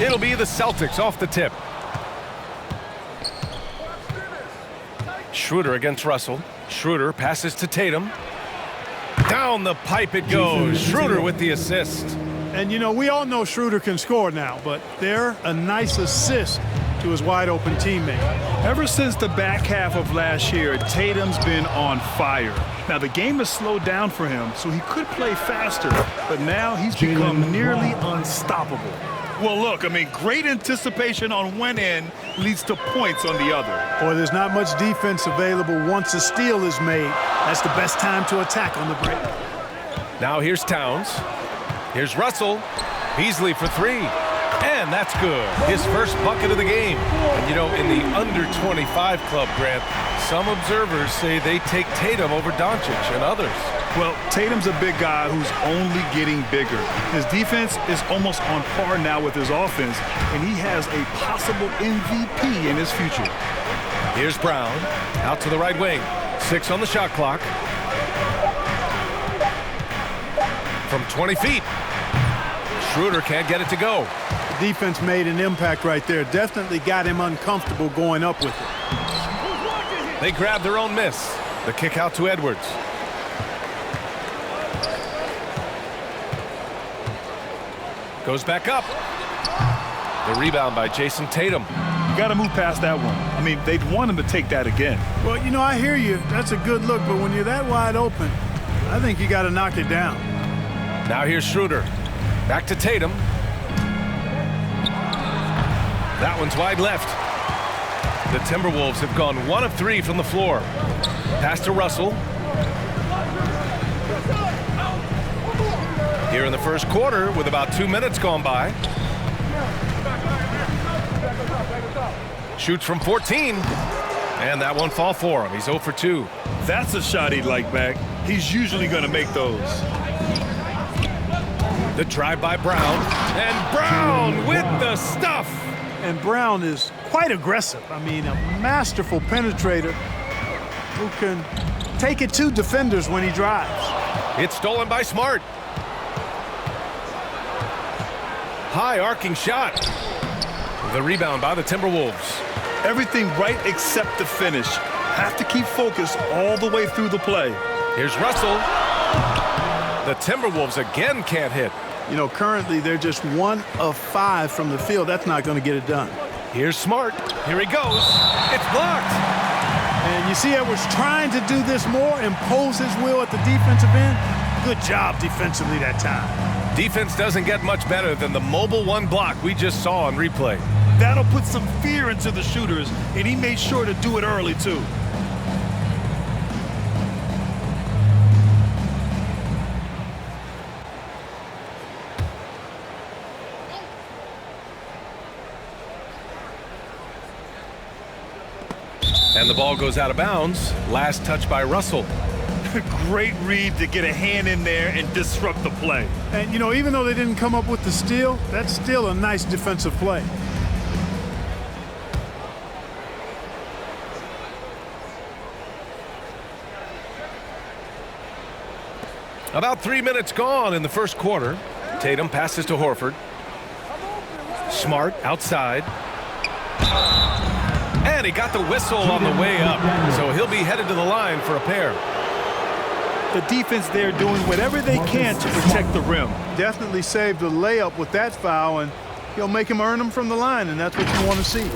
It'll be the Celtics off the tip. Schroeder against Russell. Schroeder passes to Tatum. Down the pipe it goes. Schroeder with the assist. And, you know, we all know Schroeder can score now, but they're a nice assist to his wide-open teammate. Ever since the back half of last year, Tatum's been on fire. Now, the game has slowed down for him, so he could play faster, but now he's become nearly unstoppable. Well, look, I mean, great anticipation on one end leads to points on the other. Boy, there's not much defense available once a steal is made. That's the best time to attack on the break. Now here's Towns. Here's Russell. Beasley for three. And that's good. His first bucket of the game. And, you know, in the under-25 club, Grant, some observers say they take Tatum over Doncic and others. Well, Tatum's a big guy who's only getting bigger. His defense is almost on par now with his offense, and he has a possible MVP in his future. Here's Brown. Out to the right wing. 6 on the shot clock. From 20 feet. Schroeder can't get it to go. The defense made an impact right there. Definitely got him uncomfortable going up with it. They grab their own miss. The kick out to Edwards. Goes back up. The rebound by Jason Tatum. You got to move past that one. I mean, they'd want him to take that again. Well, you know, I hear you. That's a good look, but when you're that wide open, I think you got to knock it down. Now here's Schroeder. Back to Tatum. That one's wide left. The Timberwolves have gone 1 of 3 from the floor. Pass to Russell. Here in the first quarter with about 2 minutes gone by. Shoots from 14. And that one fall for him. He's 0 for 2. That's a shot he'd like back. He's usually going to make those. The drive by Brown. And Brown with the stuff. And Brown is quite aggressive. I mean, a masterful penetrator who can take it to defenders when he drives. It's stolen by Smart. High arcing shot. The rebound by the Timberwolves. Everything right except the finish. Have to keep focused all the way through the play. Here's Russell. The Timberwolves again can't hit. You know, currently they're just 1 of 5 from the field. That's not going to get it done. Here's Smart. Here he goes. It's blocked. And you see Edwards trying to do this more, impose his will at the defensive end. Good job defensively that time. Defense doesn't get much better than the mobile one block we just saw on replay. That'll put some fear into the shooters, and he made sure to do it early, too. And the ball goes out of bounds. Last touch by Russell. Great read to get a hand in there and disrupt the play. And, you know, even though they didn't come up with the steal, that's still a nice defensive play. About 3 minutes gone in the first quarter. Tatum passes to Horford. Smart outside. And he got the whistle on the way up. So he'll be headed to the line for a pair. The defense there doing whatever they can to protect the rim. Definitely saved the layup with that foul, and he'll make him earn them from the line, and that's what you want to see.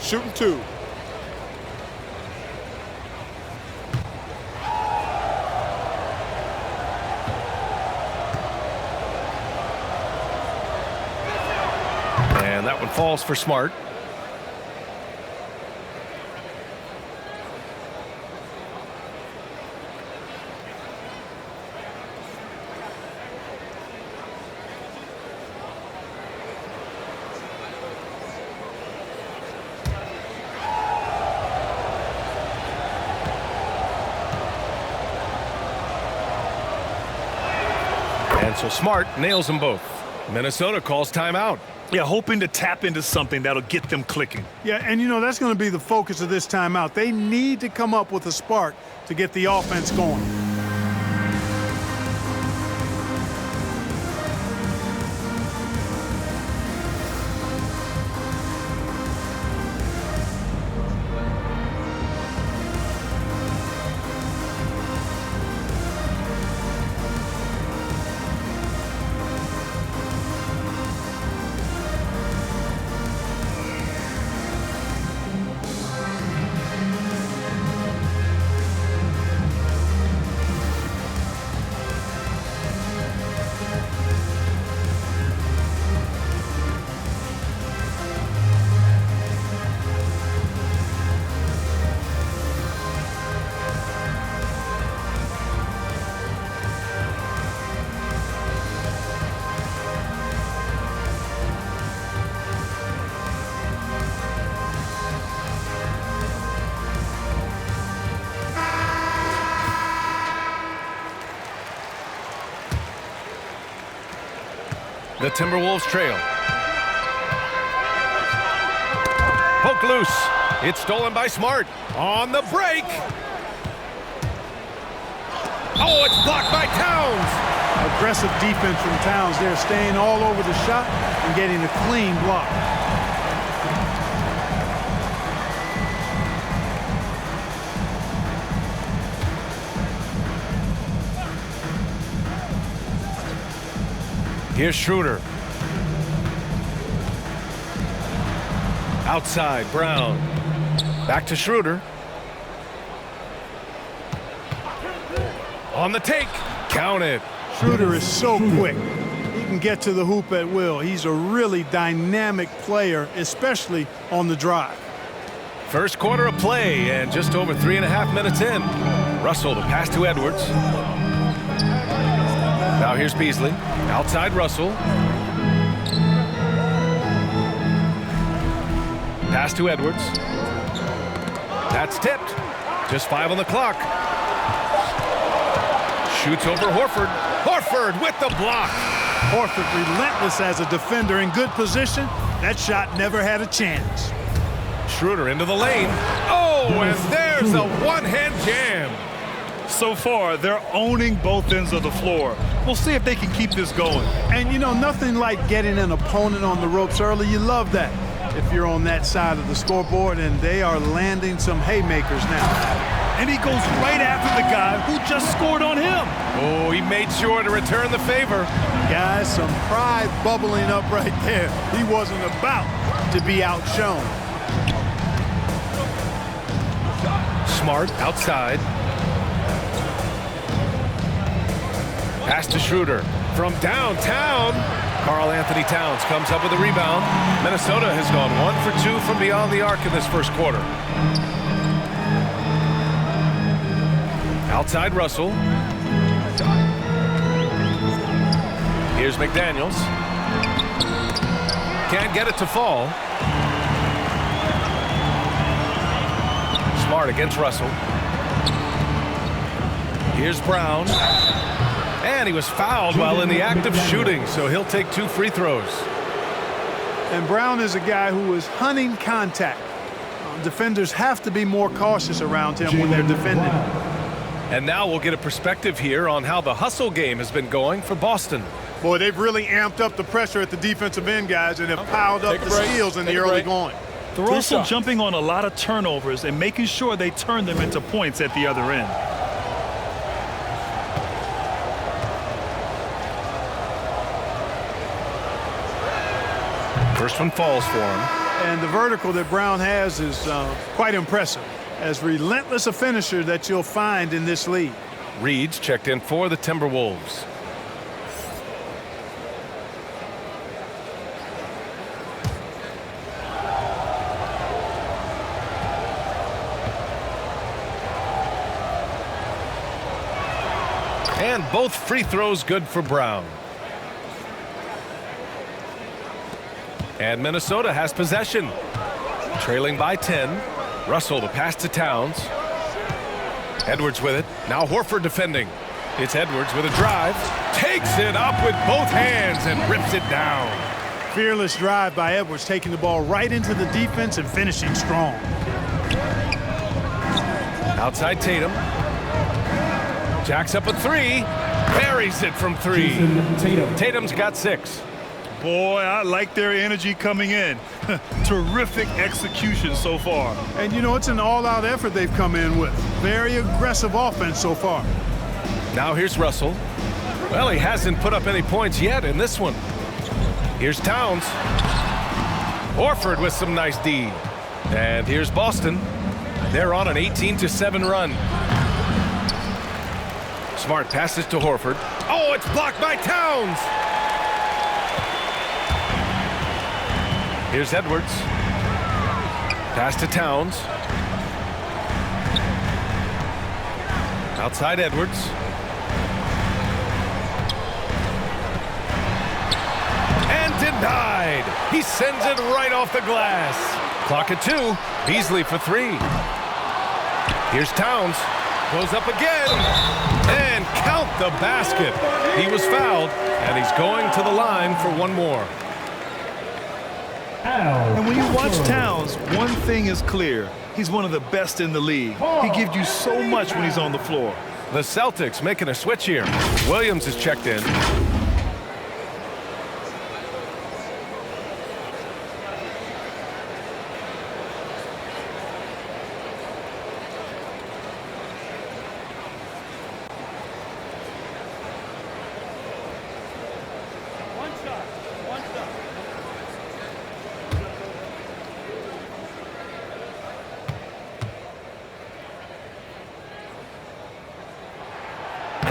Shooting 2. And that one falls for Smart. And so Smart nails them both. Minnesota calls timeout. Yeah, hoping to tap into something that'll get them clicking. Yeah, and you know, that's going to be the focus of this timeout. They need to come up with a spark to get the offense going. The Timberwolves trail. Poke loose. It's stolen by Smart. On the break. Oh, it's blocked by Towns. Aggressive defense from Towns. They're staying all over the shot and getting a clean block. Here's Schroeder. Outside, Brown. Back to Schroeder. On the take. Count it. Schroeder is so quick. He can get to the hoop at will. He's a really dynamic player, especially on the drive. First quarter of play and just over 3.5 minutes in. Russell, the pass to Edwards. Now here's Beasley. Outside Russell. Pass to Edwards. That's tipped. Just 5 on the clock. Shoots over Horford. Horford with the block. Horford relentless as a defender in good position. That shot never had a chance. Schroeder into the lane. Oh, and there's a one-hand jam. So far, they're owning both ends of the floor. We'll see if they can keep this going. And you know, nothing like getting an opponent on the ropes early. You love that if you're on that side of the scoreboard, and they are landing some haymakers now. And he goes right after the guy who just scored on him. Oh, he made sure to return the favor. Guys, some pride bubbling up right there. He wasn't about to be outshone. Smart outside. Pass to Schroeder from downtown. Karl Anthony Towns comes up with a rebound. Minnesota has gone 1 for 2 from beyond the arc in this first quarter. Outside Russell. Here's McDaniels. Can't get it to fall. Smart against Russell. Here's Brown. And he was fouled while in the act of shooting, so he'll take 2 free throws. And Brown is a guy who is hunting contact. Defenders have to be more cautious around him when they're defending. And now we'll get a perspective here on how the hustle game has been going for Boston. Boy, they've really amped up the pressure at the defensive end, guys, and have piled up the steals in the early going. They're also jumping on a lot of turnovers and making sure they turn them into points at the other end. First one falls for him. And the vertical that Brown has is quite impressive. As relentless a finisher that you'll find in this league. Reed's checked in for the Timberwolves. And both free throws good for Brown. And Minnesota has possession. Trailing by 10. Russell the pass to Towns. Edwards with it. Now Horford defending. It's Edwards with a drive. Takes it up with both hands and rips it down. Fearless drive by Edwards, taking the ball right into the defense and finishing strong. Outside Tatum. Jacks up a three. Buries it from three. Tatum's got 6. Boy, I like their energy coming in. Terrific execution so far. And you know, it's an all-out effort they've come in with. Very aggressive offense so far. Now here's Russell. Well, he hasn't put up any points yet in this one. Here's Towns. Horford with some nice D. And here's Boston. They're on an 18-7 run. Smart passes to Horford. Oh, it's blocked by Towns. Here's Edwards. Pass to Towns. Outside Edwards. And denied. He sends it right off the glass. Clock at 2. Beasley for 3. Here's Towns. Goes up again. And count the basket. He was fouled, and he's going to the line for one more. And when you watch Towns, one thing is clear. He's one of the best in the league. He gives you so much when he's on the floor. The Celtics making a switch here. Williams is checked in.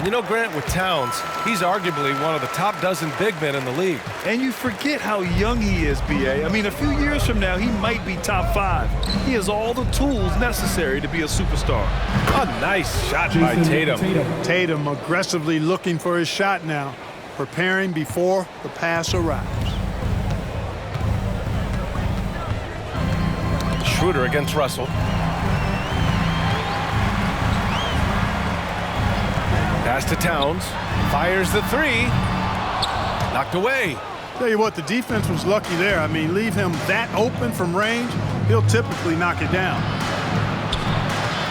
You know, Grant, with Towns, he's arguably one of the top dozen big men in the league. And you forget how young he is, B.A. I mean, a few years from now, he might be top 5. He has all the tools necessary to be a superstar. A nice shot by Tatum. Tatum aggressively looking for his shot now, preparing before the pass arrives. Schroeder against Russell. Pass to Towns. Fires the 3. Knocked away. Tell you what, the defense was lucky there. I mean, leave him that open from range, he'll typically knock it down.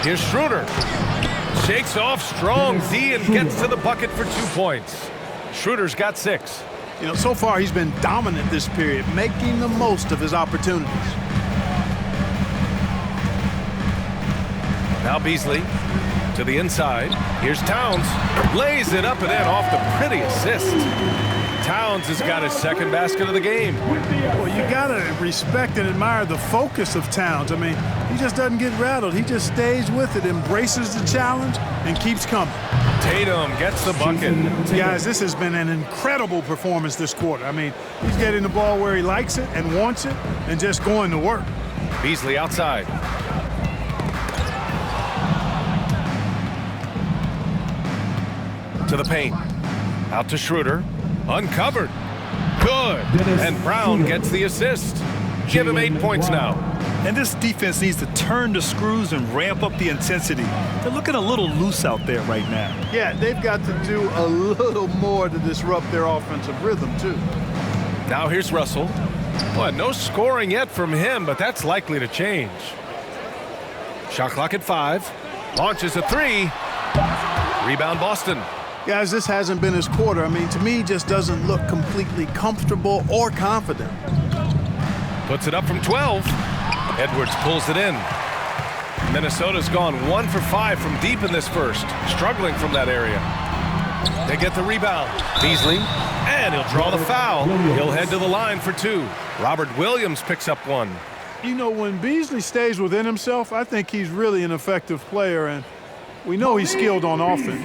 Here's Schroeder. Shakes off strong D and gets to the bucket for 2 points. Schroeder's got 6. You know, so far he's been dominant this period, making the most of his opportunities. Now Beasley to the inside. Here's Towns. Lays it up and in off the pretty assist. Towns has got his second basket of the game. Well, you got to respect and admire the focus of Towns. I mean, he just doesn't get rattled. He just stays with it, embraces the challenge, and keeps coming. Tatum gets the bucket. Guys, this has been an incredible performance this quarter. I mean, he's getting the ball where he likes it and wants it and just going to work. Beasley outside. To the paint. Out to Schroeder. Uncovered. Good. And Brown gets the assist. Give him 8 points now. And this defense needs to turn the screws and ramp up the intensity. They're looking a little loose out there right now. Yeah, they've got to do a little more to disrupt their offensive rhythm, too. Now here's Russell. Well, no scoring yet from him, but that's likely to change. Shot clock at 5. Launches a 3. Rebound Boston. Guys, this hasn't been his quarter. I mean, to me, just doesn't look completely comfortable or confident. Puts it up from 12. Edwards pulls it in. Minnesota's gone 1 for 5 from deep in this first, struggling from that area. They get the rebound. Beasley, and he'll draw the foul. He'll head to the line for 2. Robert Williams picks up 1. You know, when Beasley stays within himself, I think he's really an effective player, and we know he's skilled on offense.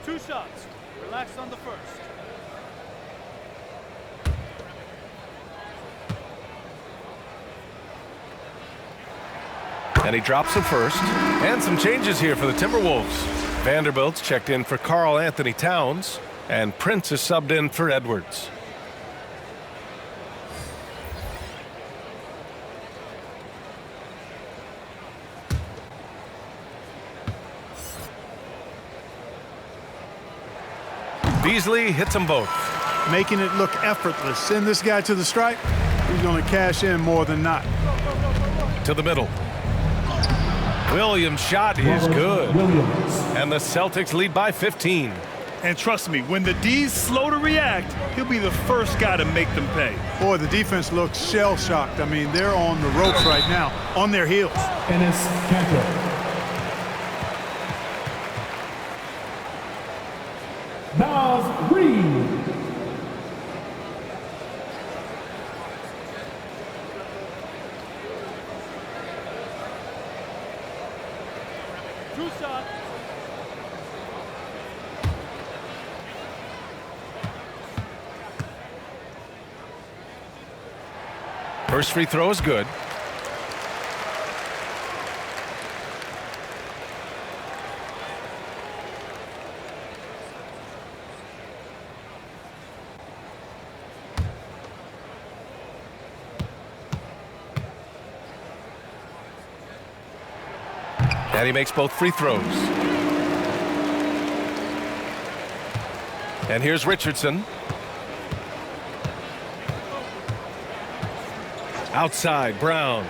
2 shots. Relax on the first. And he drops the first. And some changes here for the Timberwolves. Vanderbilt's checked in for Karl Anthony Towns. And Prince is subbed in for Edwards. Beasley hits them both. Making it look effortless. Send this guy to the stripe. He's going to cash in more than not. To the middle. Williams' shot is good. And the Celtics lead by 15. And trust me, when the D's slow to react, he'll be the first guy to make them pay. Boy, the defense looks shell-shocked. I mean, they're on the ropes right now, on their heels. Miles Reed. Two shots. First free throw is good. And he makes both free throws. And here's Richardson. Outside, Brown.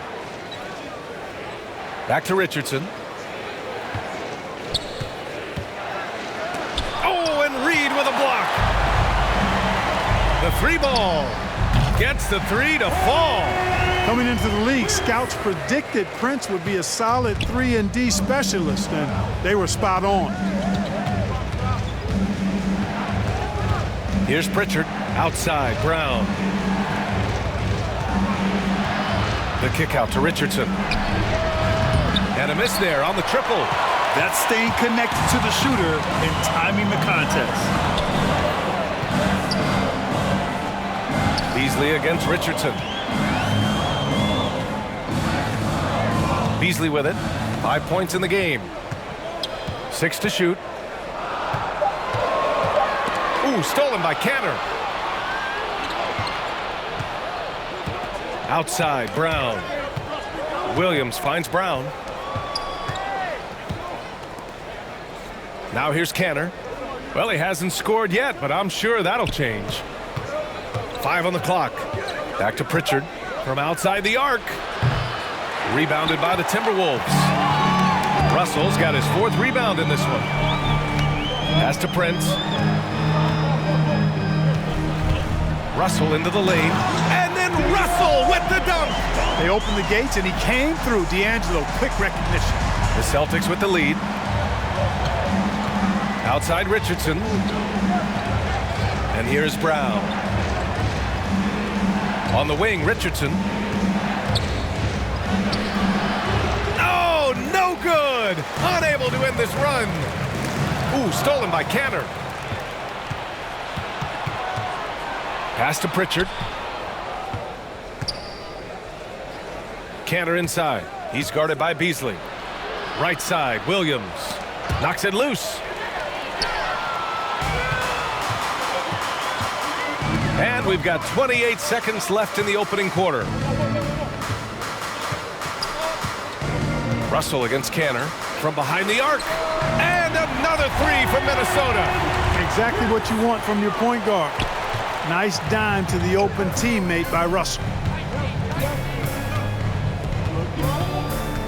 Back to Richardson. Oh, and Reed with a block. The three ball. Gets the three to fall. Coming into the league, scouts predicted Prince would be a solid 3-and-D specialist, and they were spot on. Here's Pritchard. Outside, Brown. The kick out to Richardson. And a miss there on the triple. That's staying connected to the shooter and timing the contest. Beasley against Richardson. Beasley with it. 5 points in the game. 6 to shoot. Ooh, stolen by Canner. Outside, Brown. Williams finds Brown. Now here's Canner. Well, he hasn't scored yet, but I'm sure that'll change. 5 on the clock. Back to Pritchard from outside the arc. Rebounded by the Timberwolves. Russell's got his 4th rebound in this one. Pass to Prince. Russell into the lane. And then Russell with the dunk. They opened the gates, and he came through. D'Angelo, quick recognition. The Celtics with the lead. Outside Richardson. And here's Brown. On the wing, Richardson. Oh, no good! Unable to end this run. Ooh, stolen by Canner. Pass to Pritchard. Canner inside. He's guarded by Beasley. Right side, Williams. Knocks it loose. And we've got 28 seconds left in the opening quarter. Russell against Canner from behind the arc. And another three from Minnesota. Exactly what you want from your point guard. Nice dime to the open teammate by Russell.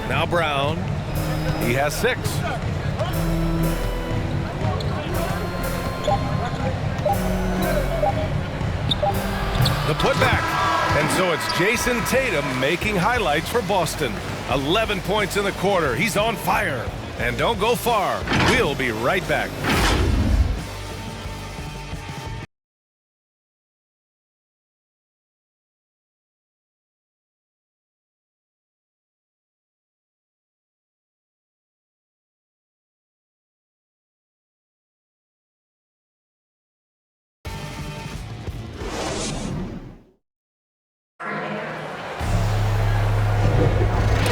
Now Brown. He has 6. The putback. And so it's Jason Tatum making highlights for Boston. 11 points in the quarter. He's on fire. And don't go far. We'll be right back.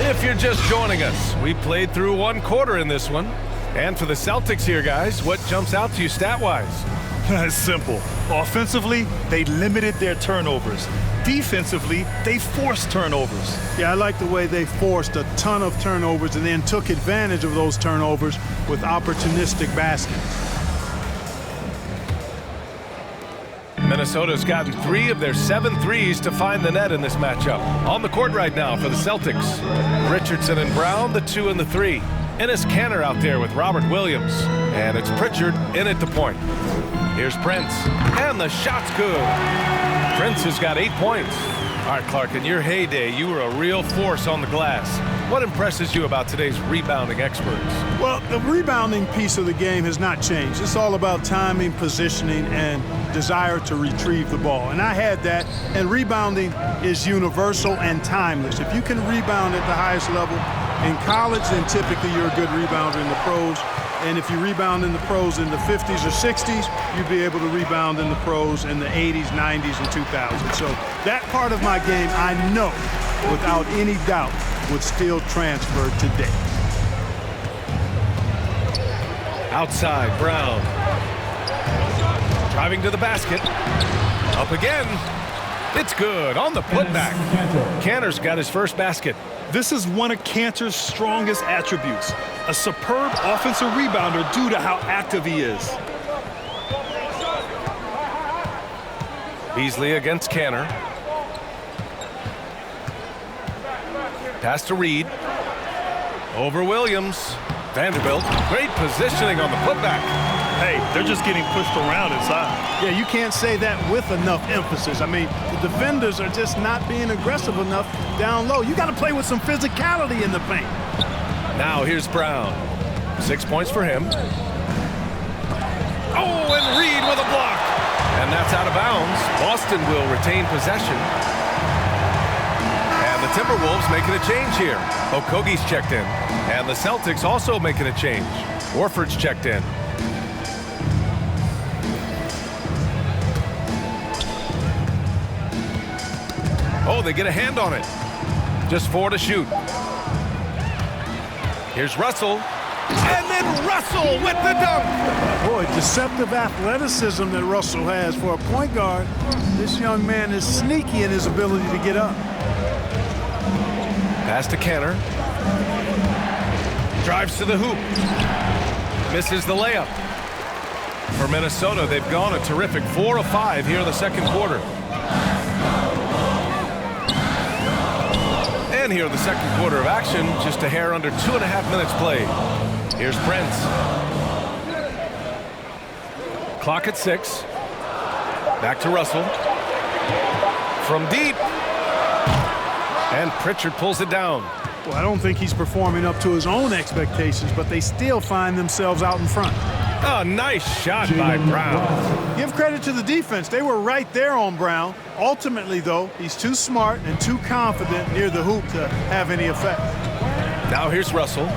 If you're just joining us, we played through 1 quarter in this one. And for the Celtics here, guys, what jumps out to you stat-wise? It's simple. Offensively, they limited their turnovers. Defensively, they forced turnovers. Yeah, I like the way they forced a ton of turnovers and then took advantage of those turnovers with opportunistic baskets. Minnesota's gotten 3 of their 7 threes to find the net in this matchup. On the court right now for the Celtics, Richardson and Brown, the 2 and the 3. Enes Kanter out there with Robert Williams. And it's Pritchard in at the point. Here's Prince, and the shot's good. Prince has got 8 points. All right, Clark, in your heyday, you were a real force on the glass. What impresses you about today's rebounding experts? Well, the rebounding piece of the game has not changed. It's all about timing, positioning, and desire to retrieve the ball. And I had that, and rebounding is universal and timeless. If you can rebound at the highest level in college, then typically you're a good rebounder in the pros. And if you rebound in the pros in the 50s or 60s, you'd be able to rebound in the pros in the 80s, 90s, and 2000s. So that part of my game, I know, without any doubt, would still transfer today. Outside, Brown. Driving to the basket. Up again. It's good on the putback. Kanter's got his first basket. This is one of Kanter's strongest attributes. A superb offensive rebounder due to how active he is. Beasley against Kanter. Pass to Reed. Over Williams. Vanderbilt. Great positioning on the putback. Hey, they're just getting pushed around inside. Yeah, you can't say that with enough emphasis. I mean, the defenders are just not being aggressive enough down low. You got to play with some physicality in the paint. Now here's Brown. 6 points for him. Oh, and Reed with a block. And that's out of bounds. Boston will retain possession. And the Timberwolves making a change here. Okogie's checked in. And the Celtics also making a change. Warford's checked in. Oh, they get a hand on it. Just 4 to shoot. Here's Russell. And then Russell with the dunk. Boy, deceptive athleticism that Russell has for a point guard. This young man is sneaky in his ability to get up. Pass to Kanter. Drives to the hoop. Misses the layup. For Minnesota, they've gone a terrific 4 of 5 here in the second quarter. And here in the second quarter of action, just a hair under 2.5 minutes played. Here's Prince. Clock at 6. Back to Russell. From deep. And Pritchard pulls it down. Well, I don't think he's performing up to his own expectations, but they still find themselves out in front. Oh, nice shot by Brown. Give credit to the defense. They were right there on Brown. Ultimately, though, he's too smart and too confident near the hoop to have any effect. Now here's Russell.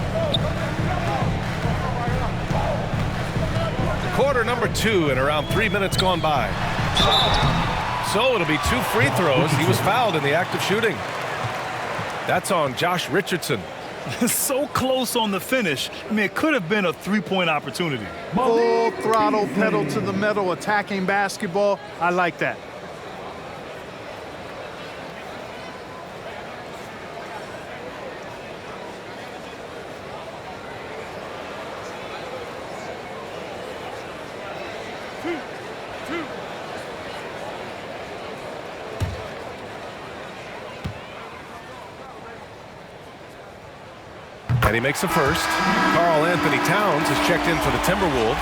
Quarter number 2 and around 3 minutes gone by. So it'll be 2 free throws. He was fouled in the act of shooting. That's on Josh Richardson. So close on the finish. I mean, it could have been a 3-point opportunity. Full throttle, pedal to the metal, attacking basketball. I like that. And he makes the first. Karl Anthony Towns is checked in for the Timberwolves.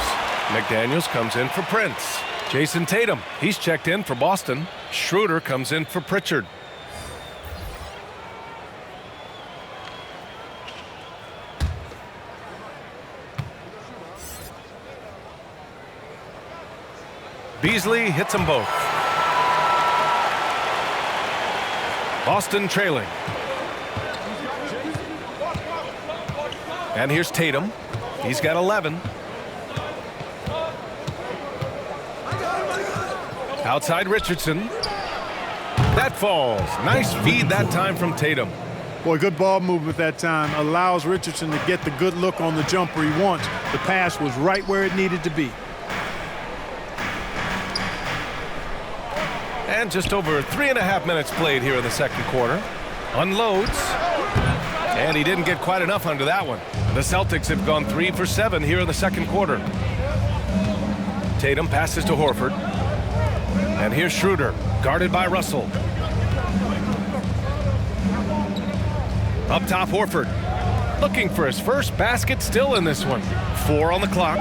McDaniels comes in for Prince. Jason Tatum, he's checked in for Boston. Schroeder comes in for Pritchard. Beasley hits them both. Boston trailing. And here's Tatum. He's got 11. Outside Richardson. That falls. Nice feed that time from Tatum. Boy, good ball movement that time. Allows Richardson to get the good look on the jumper he wants. The pass was right where it needed to be. And just over 3.5 minutes played here in the second quarter. Unloads. And he didn't get quite enough under that one. The Celtics have gone 3 for 7 here in the second quarter. Tatum passes to Horford. And here's Schroeder, guarded by Russell. Up top, Horford. Looking for his first basket still in this one. 4 on the clock.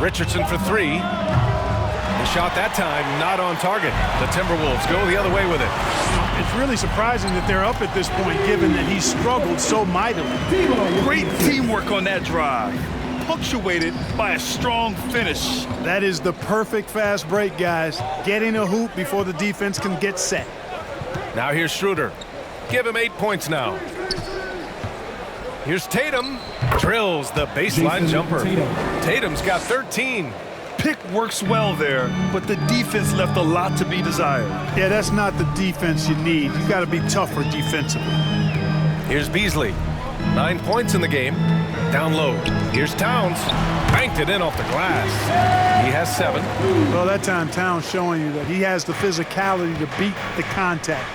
Richardson for 3. The shot that time not on target. The Timberwolves go the other way with it. It's really surprising that they're up at this point, given that he struggled so mightily. Great teamwork on that drive, punctuated by a strong finish. That is the perfect fast break, guys. Getting a hoop before the defense can get set. Now here's Schroeder. Give him 8 points now. Here's Tatum. Drills the baseline jumper. Tatum's got 13. Pick works well there, but the defense left a lot to be desired. Yeah, that's not the defense you need. You got to be tougher defensively. Here's Beasley. 9 points in the game. Down low. Here's Towns. Banked it in off the glass. He has 7. Well, that time Towns showing you that he has the physicality to beat the contact.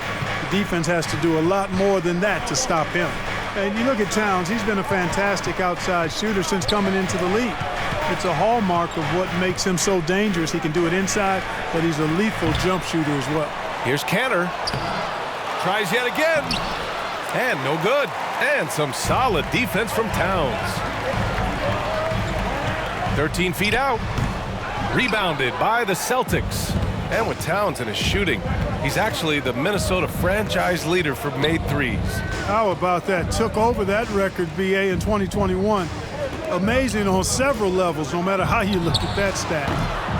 The defense has to do a lot more than that to stop him. And you look at Towns, he's been a fantastic outside shooter since coming into the league. It's a hallmark of what makes him so dangerous. He can do it inside, but he's a lethal jump shooter as well. Here's Cantor. Tries yet again. And no good. And some solid defense from Towns. 13 feet out. Rebounded by the Celtics. And with Towns in his shooting, he's actually the Minnesota franchise leader for made threes. How about that? Took over that record, BA, in 2021. Amazing on several levels, no matter how you look at that stat.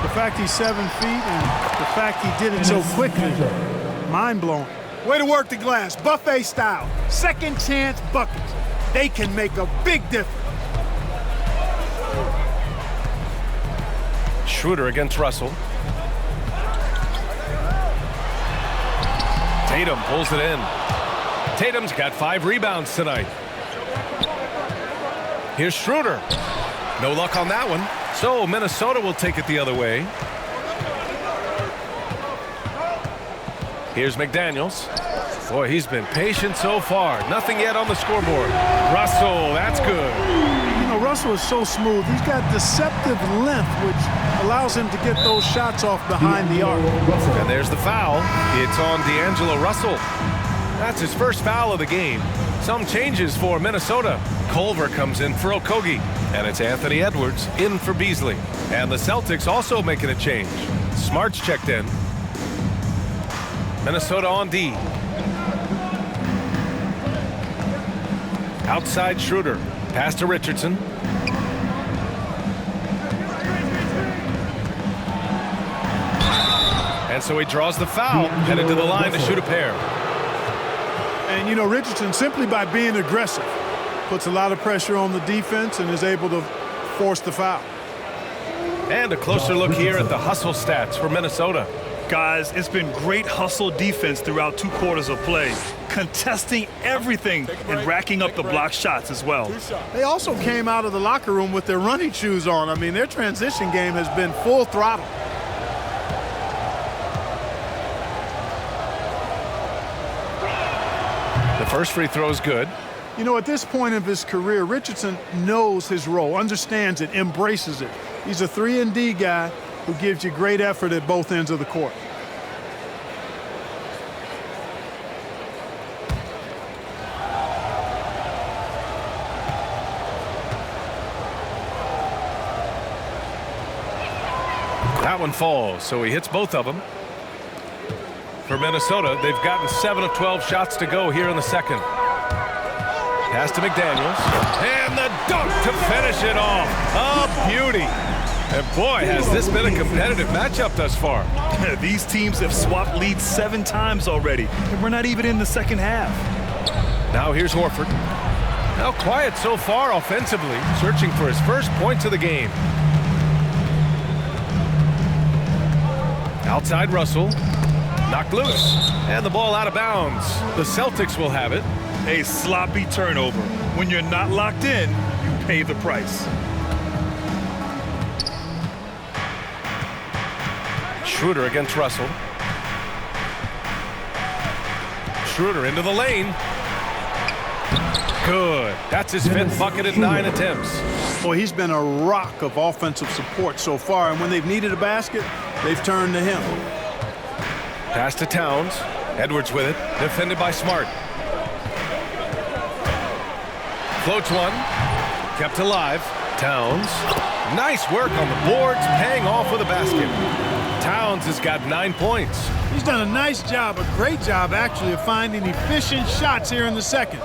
The fact he's 7 feet and the fact he did it so quickly, mind-blowing. Way to work the glass, buffet style. Second chance buckets. They can make a big difference. Schroeder against Russell. Tatum pulls it in. Tatum's got 5 rebounds tonight. Here's Schroeder. No luck on that one. So Minnesota will take it the other way. Here's McDaniels. Boy, he's been patient so far. Nothing yet on the scoreboard. Russell, that's good. You know, Russell is so smooth. He's got deceptive length, which allows him to get those shots off behind the arc. And there's the foul. It's on D'Angelo Russell. That's his first foul of the game. Some changes for Minnesota. Culver comes in for Okogie. And it's Anthony Edwards in for Beasley. And the Celtics also making a change. Smart's checked in. Minnesota on D. Outside Schroeder. Pass to Richardson. And so he draws the foul, headed to the line to shoot a pair. And, you know, Richardson, simply by being aggressive, puts a lot of pressure on the defense and is able to force the foul. And a closer look here at the hustle stats for Minnesota. Guys, it's been great hustle defense throughout 2 quarters of play, contesting everything and racking up the block shots as well. They also came out of the locker room with their running shoes on. I mean, their transition game has been full throttle. The first free throw is good. You know, at this point of his career, Richardson knows his role, understands it, embraces it. He's a 3-and-D guy who gives you great effort at both ends of the court. That one falls, so he hits both of them. For Minnesota, they've gotten 7 of 12 shots to go here in the second. Pass to McDaniels. And the dunk to finish it off. A beauty. And boy, has this been a competitive matchup thus far. These teams have swapped leads 7 times already, and we're not even in the second half. Now here's Horford. Now quiet so far offensively, searching for his first points of the game. Outside Russell. Knocked loose. And the ball out of bounds. The Celtics will have it. A sloppy turnover. When you're not locked in, you pay the price. Schroeder against Russell. Schroeder into the lane. Good. That's his 5th bucket in 9 attempts. Boy, he's been a rock of offensive support so far, and when they've needed a basket, they've turned to him. Pass to Towns. Edwards with it. Defended by Smart. Floats one. Kept alive. Towns. Nice work on the boards, paying off with a basket. Towns has got 9 points. He's done a nice job, a great job actually, of finding efficient shots here in the second.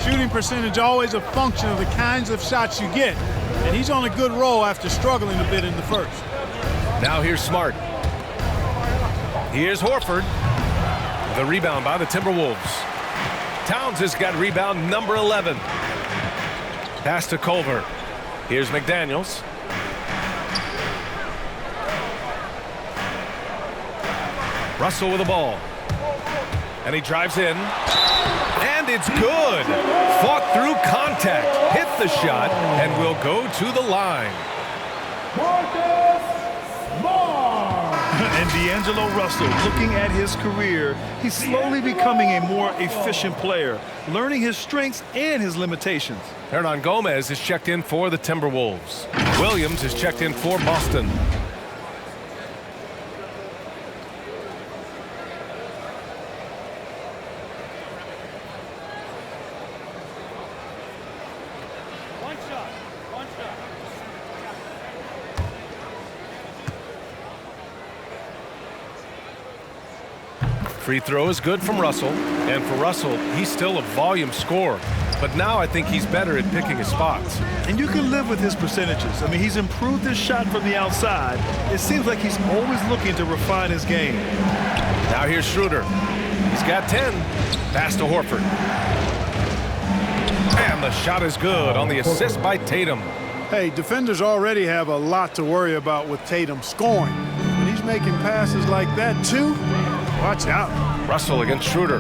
Shooting percentage always a function of the kinds of shots you get. And he's on a good roll after struggling a bit in the first. Now here's Smart. Here's Horford. The rebound by the Timberwolves. Towns has got rebound number 11. Pass to Culver. Here's McDaniels. Russell with the ball. And he drives in. And it's good. Fought through contact. Hit the shot and will go to the line. And D'Angelo Russell, looking at his career, he's slowly becoming a more efficient player, learning his strengths and his limitations. Hernan Gomez is checked in for the Timberwolves. Williams is checked in for Boston. One shot. Free throw is good from Russell. And for Russell, he's still a volume scorer. But now I think he's better at picking his spots. And you can live with his percentages. I mean, he's improved his shot from the outside. It seems like he's always looking to refine his game. Now here's Schroeder. He's got 10. Pass to Horford. And the shot is good on the assist by Tatum. Hey, defenders already have a lot to worry about with Tatum scoring. When he's making passes like that, too, watch out. Russell against Schroeder.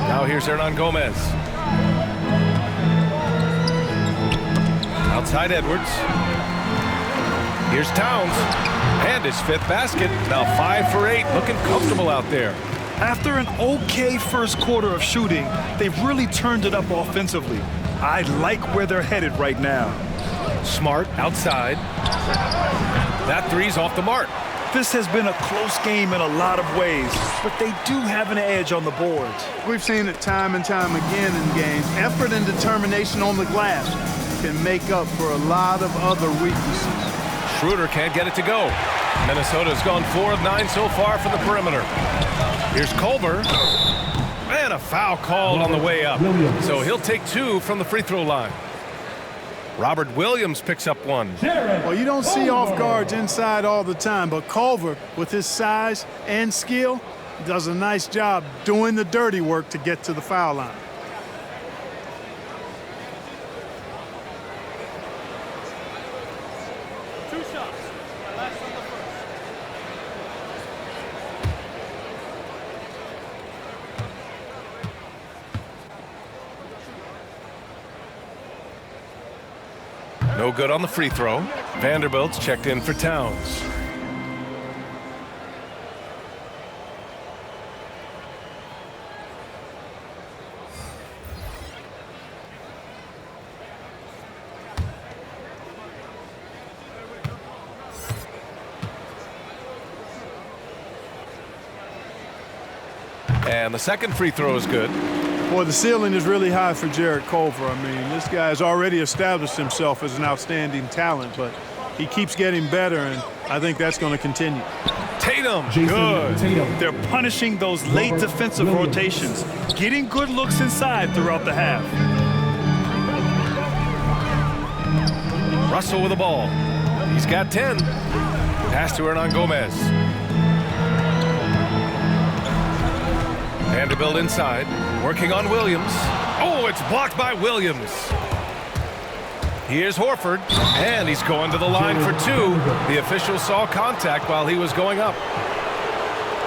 Now here's Hernan Gomez. Outside Edwards. Here's Towns. And his 5th basket. Now 5 for 8. Looking comfortable out there. After an okay first quarter of shooting, they've really turned it up offensively. I like where they're headed right now. Smart outside. That three's off the mark. This has been a close game in a lot of ways, but they do have an edge on the boards. We've seen it time and time again in games. Effort and determination on the glass can make up for a lot of other weaknesses. Schroeder can't get it to go. Minnesota's gone 4 of 9 so far from the perimeter. Here's Culver. And a foul called on the way up. So he'll take 2 from the free throw line. Robert Williams picks up 1. Well, you don't see off guards inside all the time, but Culver, with his size and skill, does a nice job doing the dirty work to get to the foul line. Two shots. Last on the first. No good on the free throw. Vanderbilt's checked in for Towns. And the second free throw is good. Boy, the ceiling is really high for Jarrett Culver. I mean, this guy has already established himself as an outstanding talent, but he keeps getting better, and I think that's going to continue. Tatum, good. They're punishing those late defensive rotations, getting good looks inside throughout the half. Russell with the ball. He's got 10. Pass to Hernan Gomez. Vanderbilt inside, working on Williams. Oh, it's blocked by Williams. Here's Horford, and he's going to the line for 2. The official saw contact while he was going up.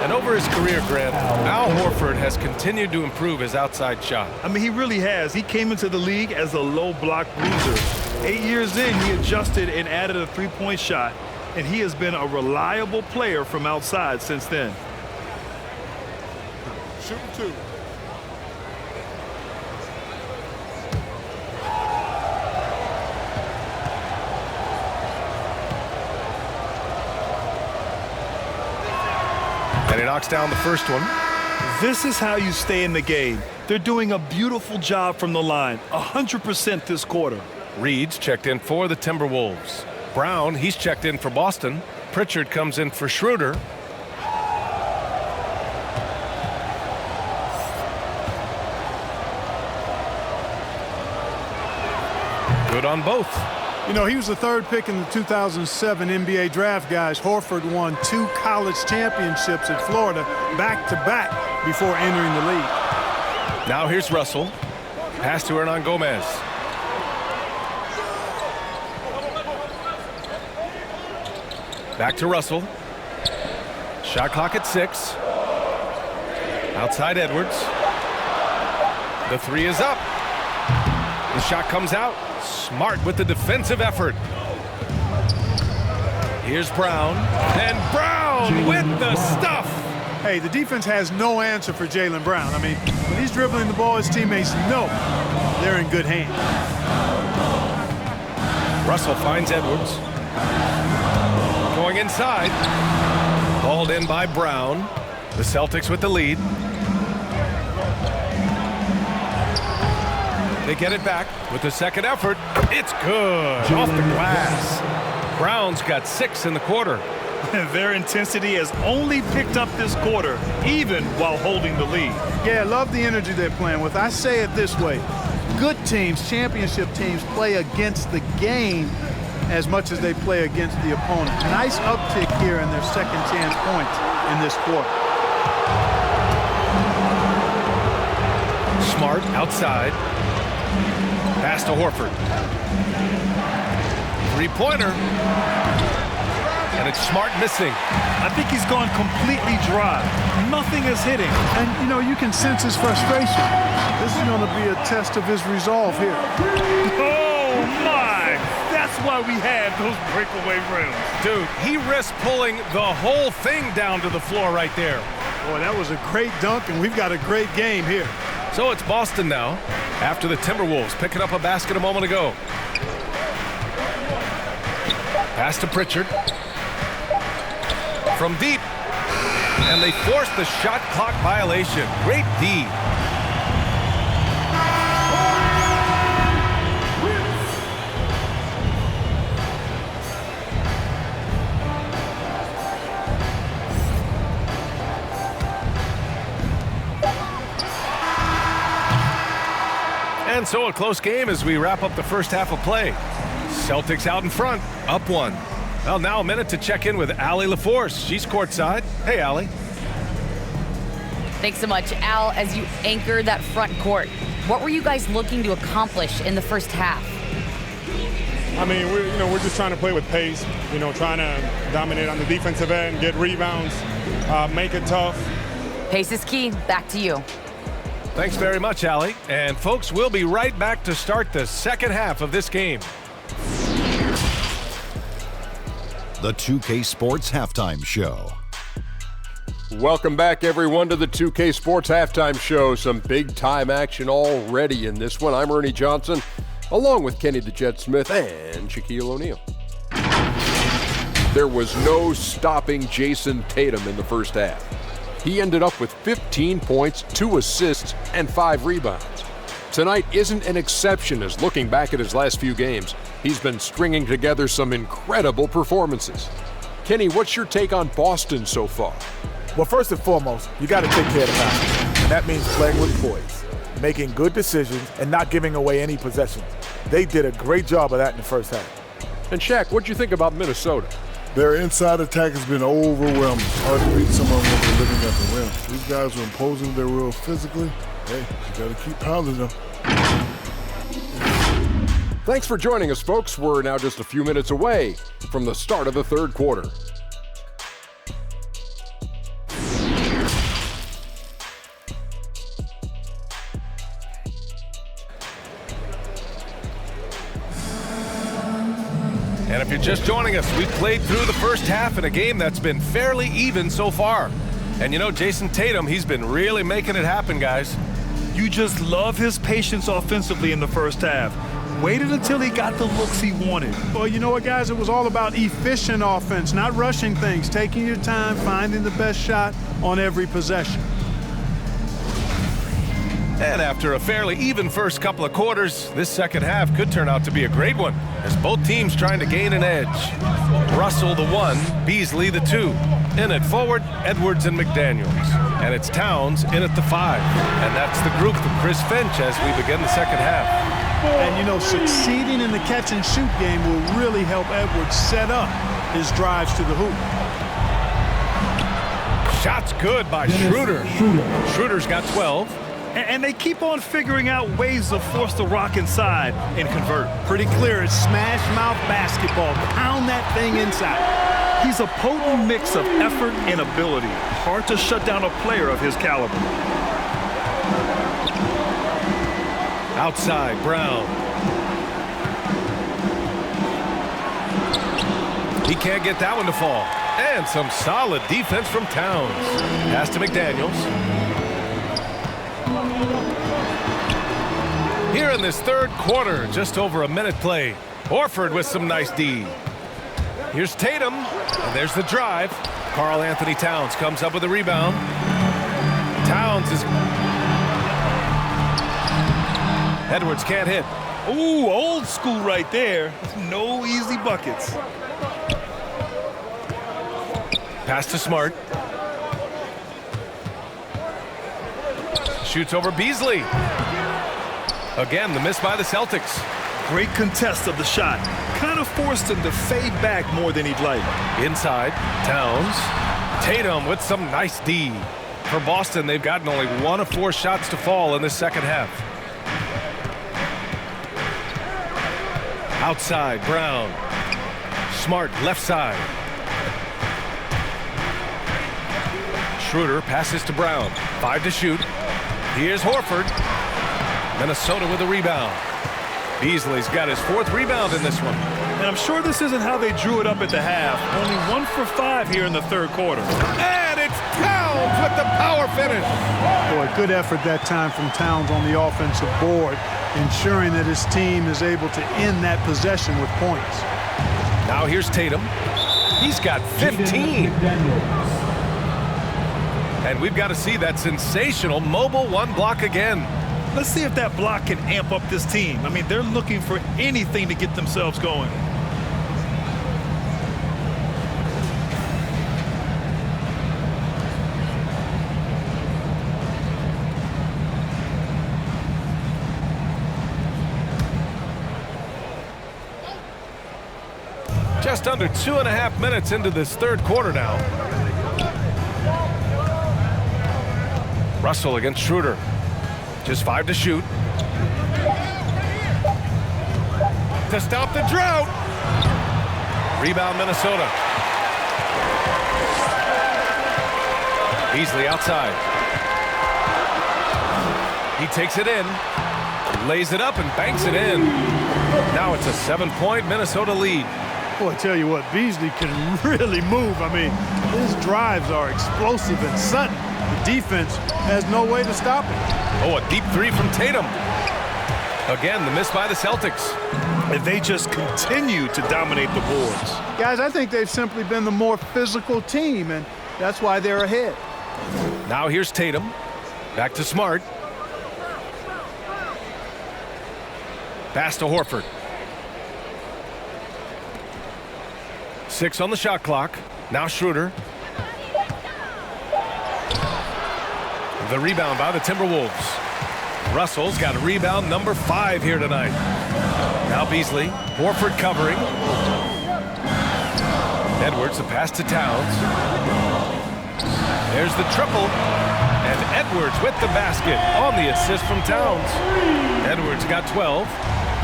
And over his career, Grant, Al Horford has continued to improve his outside shot. I mean, he really has. He came into the league as a low block bruiser. 8 years in, he adjusted and added a three-point shot, and he has been a reliable player from outside since then. Shooting 2. And he knocks down the first one. This is how you stay in the game. They're doing a beautiful job from the line, 100% this quarter. Reed's checked in for the Timberwolves. Brown, he's checked in for Boston. Pritchard comes in for Schroeder. Good on both. You know, he was the third pick in the 2007 NBA draft, guys. Horford won 2 college championships at Florida back-to-back before entering the league. Now here's Russell. Pass to Hernan Gomez. Back to Russell. Shot clock at 6. Outside Edwards. The 3 is up. The shot comes out. Smart with the defensive effort. Here's Brown. And Brown with the stuff. Hey, the defense has no answer for Jaylen Brown. I mean, when he's dribbling the ball, his teammates know they're in good hands. Russell finds Edwards. Going inside. Hauled in by Brown. The Celtics with the lead. They get it back with the second effort. It's good. Off the glass. Brown's got 6 in the quarter. Their intensity has only picked up this quarter, even while holding the lead. Yeah, I love the energy they're playing with. I say it this way. Good teams, championship teams, play against the game as much as they play against the opponent. Nice uptick here in their second chance points in this quarter. Smart outside. Pass to Horford. 3-pointer. And it's Smart missing. I think he's gone completely dry. Nothing is hitting. And, you know, you can sense his frustration. This is going to be a test of his resolve here. Oh, my! That's why we have those breakaway rims. Dude, he risked pulling the whole thing down to the floor right there. Boy, that was a great dunk, and we've got a great game here. So it's Boston now, after the Timberwolves picking up a basket a moment ago. Pass to Pritchard. From deep. And they force the shot clock violation. Great D. And so a close game as we wrap up the first half of play. Celtics out in front, up 1. Well, now a minute to check in with Allie LaForce. She's courtside. Hey, Allie. Thanks so much, Al. As you anchor that front court, what were you guys looking to accomplish in the first half? I mean, we're just trying to play with pace. Trying to dominate on the defensive end, get rebounds, make it tough. Pace is key. Back to you. Thanks very much, Allie. And folks, we'll be right back to start the second half of this game. The 2K Sports Halftime Show. Welcome back, everyone, to the 2K Sports Halftime Show. Some big-time action already in this one. I'm Ernie Johnson, along with Kenny the Jet Smith and Shaquille O'Neal. There was no stopping Jason Tatum in the first half. He ended up with 15 points, 2 assists, and 5 rebounds. Tonight isn't an exception, as looking back at his last few games, he's been stringing together some incredible performances. Kenny, what's your take on Boston so far? Well, first and foremost, you got to take care of the ball. And that means playing with poise, making good decisions, and not giving away any possession. They did a great job of that in the first half. And Shaq, what'd you think about Minnesota? Their inside attack has been overwhelming. Hard to beat someone when they're living at the rim. These guys are imposing their will physically. Hey, you got to keep pounding them. Thanks for joining us, folks. We're now just a few minutes away from the start of the third quarter. And if you're just joining us, we've played through the first half in a game that's been fairly even so far. And you know, Jason Tatum, he's been really making it happen, guys. You just love his patience offensively in the first half. waited until he got the looks he wanted. Well, you know what, guys? It was all about efficient offense, not rushing things, taking your time, finding the best shot on every possession. And after a fairly even first couple of quarters, this second half could turn out to be a great one, as both teams trying to gain an edge. Russell the 1, Beasley the 2. In at forward, Edwards and McDaniels. And it's Towns in at the 5. And that's the group from Chris Finch as we begin the second half. And, you know, succeeding in the catch-and-shoot game will really help Edwards set up his drives to the hoop. Shot's good by Schroeder. Schroeder's got 12. And they keep on figuring out ways to force the rock inside and convert. Pretty clear, it's smash mouth basketball. Pound that thing inside. He's a potent mix of effort and ability. Hard to shut down a player of his caliber. Outside, Brown. He can't get that one to fall. And some solid defense from Towns. Pass to McDaniels. Here in this third quarter, just over a minute play. Horford with some nice D. Here's Tatum, and there's the drive. Karl Anthony Towns comes up with a rebound. Towns is... Edwards can't hit. Ooh, old school right there. No easy buckets. Pass to Smart. Shoots over Beasley. Again, the miss by the Celtics. Great contest of the shot. Kind of forced him to fade back more than he'd like. Inside, Towns. Tatum with some nice D. For Boston, they've gotten only 1 of 4 shots to fall in the second half. Outside, Brown. Smart, left side. Schroeder passes to Brown. 5 to shoot. Here's Horford. Minnesota with a rebound. Beasley's got his 4th rebound in this one. And I'm sure this isn't how they drew it up at the half. Only 1 for 5 here in the third quarter. And it's Towns with the power finish. Boy, good effort that time from Towns on the offensive board, ensuring that his team is able to end that possession with points. Now here's Tatum. He's got 15. And we've got to see that sensational mobile 1 block again. Let's see if that block can amp up this team. I mean, they're looking for anything to get themselves going. Just under 2.5 minutes into this third quarter now. Russell against Schroeder. Just 5 to shoot. To stop the drought. Rebound, Minnesota. Beasley outside. He takes it in, lays it up and banks it in. Now it's a 7-point Minnesota lead. Boy, I tell you what, Beasley can really move. I mean, his drives are explosive and sudden. The defense has no way to stop it. Oh, a deep 3 from Tatum. Again, the miss by the Celtics. And they just continue to dominate the boards. Guys, I think they've simply been the more physical team, and that's why they're ahead. Now here's Tatum. Back to Smart. Pass to Horford. 6 on the shot clock. Now Schroeder. The rebound by the Timberwolves. Russell's got a rebound number 5 here tonight. Now Beasley. Horford covering. Edwards, the pass to Towns. There's the triple. And Edwards with the basket on the assist from Towns. Edwards got 12.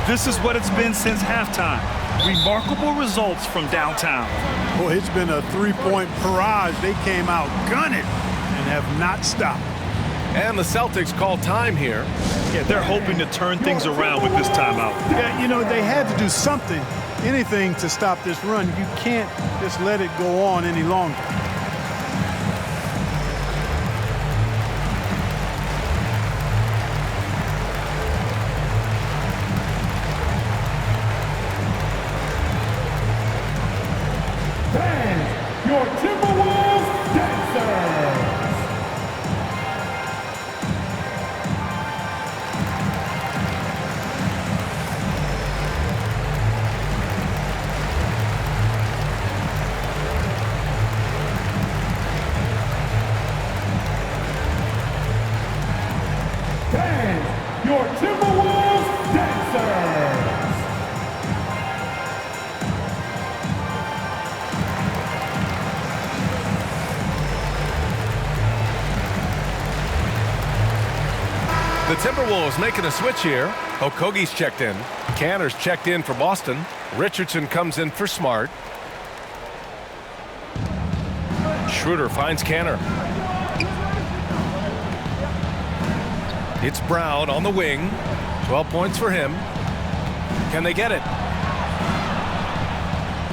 This is what it's been since halftime. Remarkable results from downtown. Boy, it's been a 3-point barrage. They came out gunning and have not stopped. And the Celtics call time here. Yeah, they're hoping to turn things around with this timeout. Yeah, you know, they had to do something, anything to stop this run. You can't just let it go on any longer. your Timberwolves dancers. Dance, your Timberwolves dancers. The Timberwolves making a switch here. Okogie's checked in. Canner's checked in for Boston. Richardson comes in for Smart. Schroeder finds Canner. It's Brown on the wing. 12 points for him. Can they get it?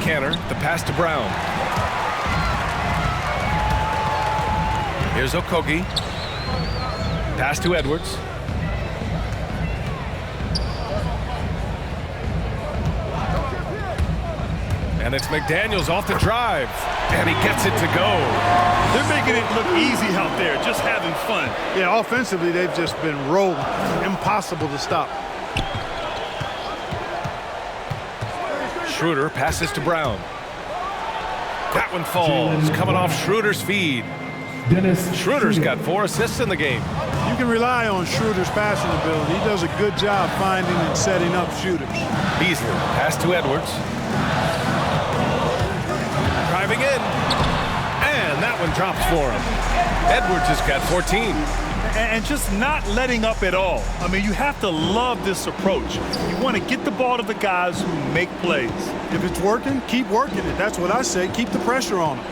Canner, the pass to Brown. Here's Okogie. Pass to Edwards. And it's McDaniels off the drive. And he gets it to go. They're making it look easy out there, just having fun. Yeah, offensively, they've just been rolling. Impossible to stop. Schroeder passes to Brown. That one falls, coming off Schroeder's feed. Schroeder's got 4 assists in the game. You can rely on Schroeder's passing ability. He does a good job finding and setting up shooters. Beasley, pass to Edwards. Driving in. And that one drops for him. Edwards has got 14. And just not letting up at all. I mean, you have to love this approach. You want to get the ball to the guys who make plays. If it's working, keep working it. That's what I say. Keep the pressure on him.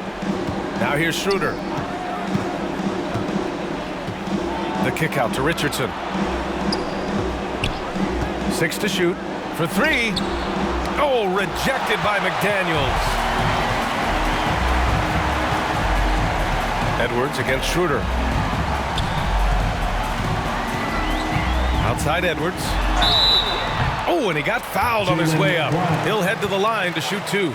Now here's Schroeder. The kick out to Richardson. 6 to shoot for 3. Oh, rejected by McDaniels. Edwards against Schroeder. Outside Edwards. Oh, and he got fouled on his way up. He'll head to the line to shoot 2.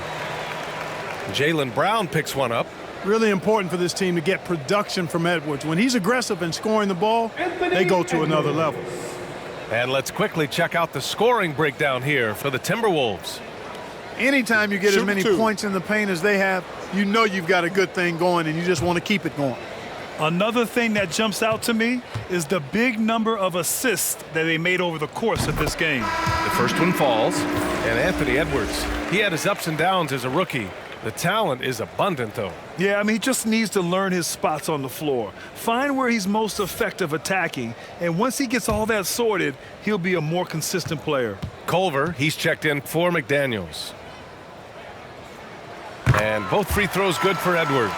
Jaylen Brown picks one up. Really important for this team to get production from Edwards. When he's aggressive and scoring the ball, they go to another level. And let's quickly check out the scoring breakdown here for the Timberwolves. Anytime you get as many points in the paint as they have, you know you've got a good thing going and you just want to keep it going. Another thing that jumps out to me is the big number of assists that they made over the course of this game. The first one falls, and Anthony Edwards, he had his ups and downs as a rookie. The talent is abundant, though. Yeah, I mean, he just needs to learn his spots on the floor. Find where he's most effective attacking, and once he gets all that sorted, he'll be a more consistent player. Culver, he's checked in for McDaniels. And both free throws good for Edwards.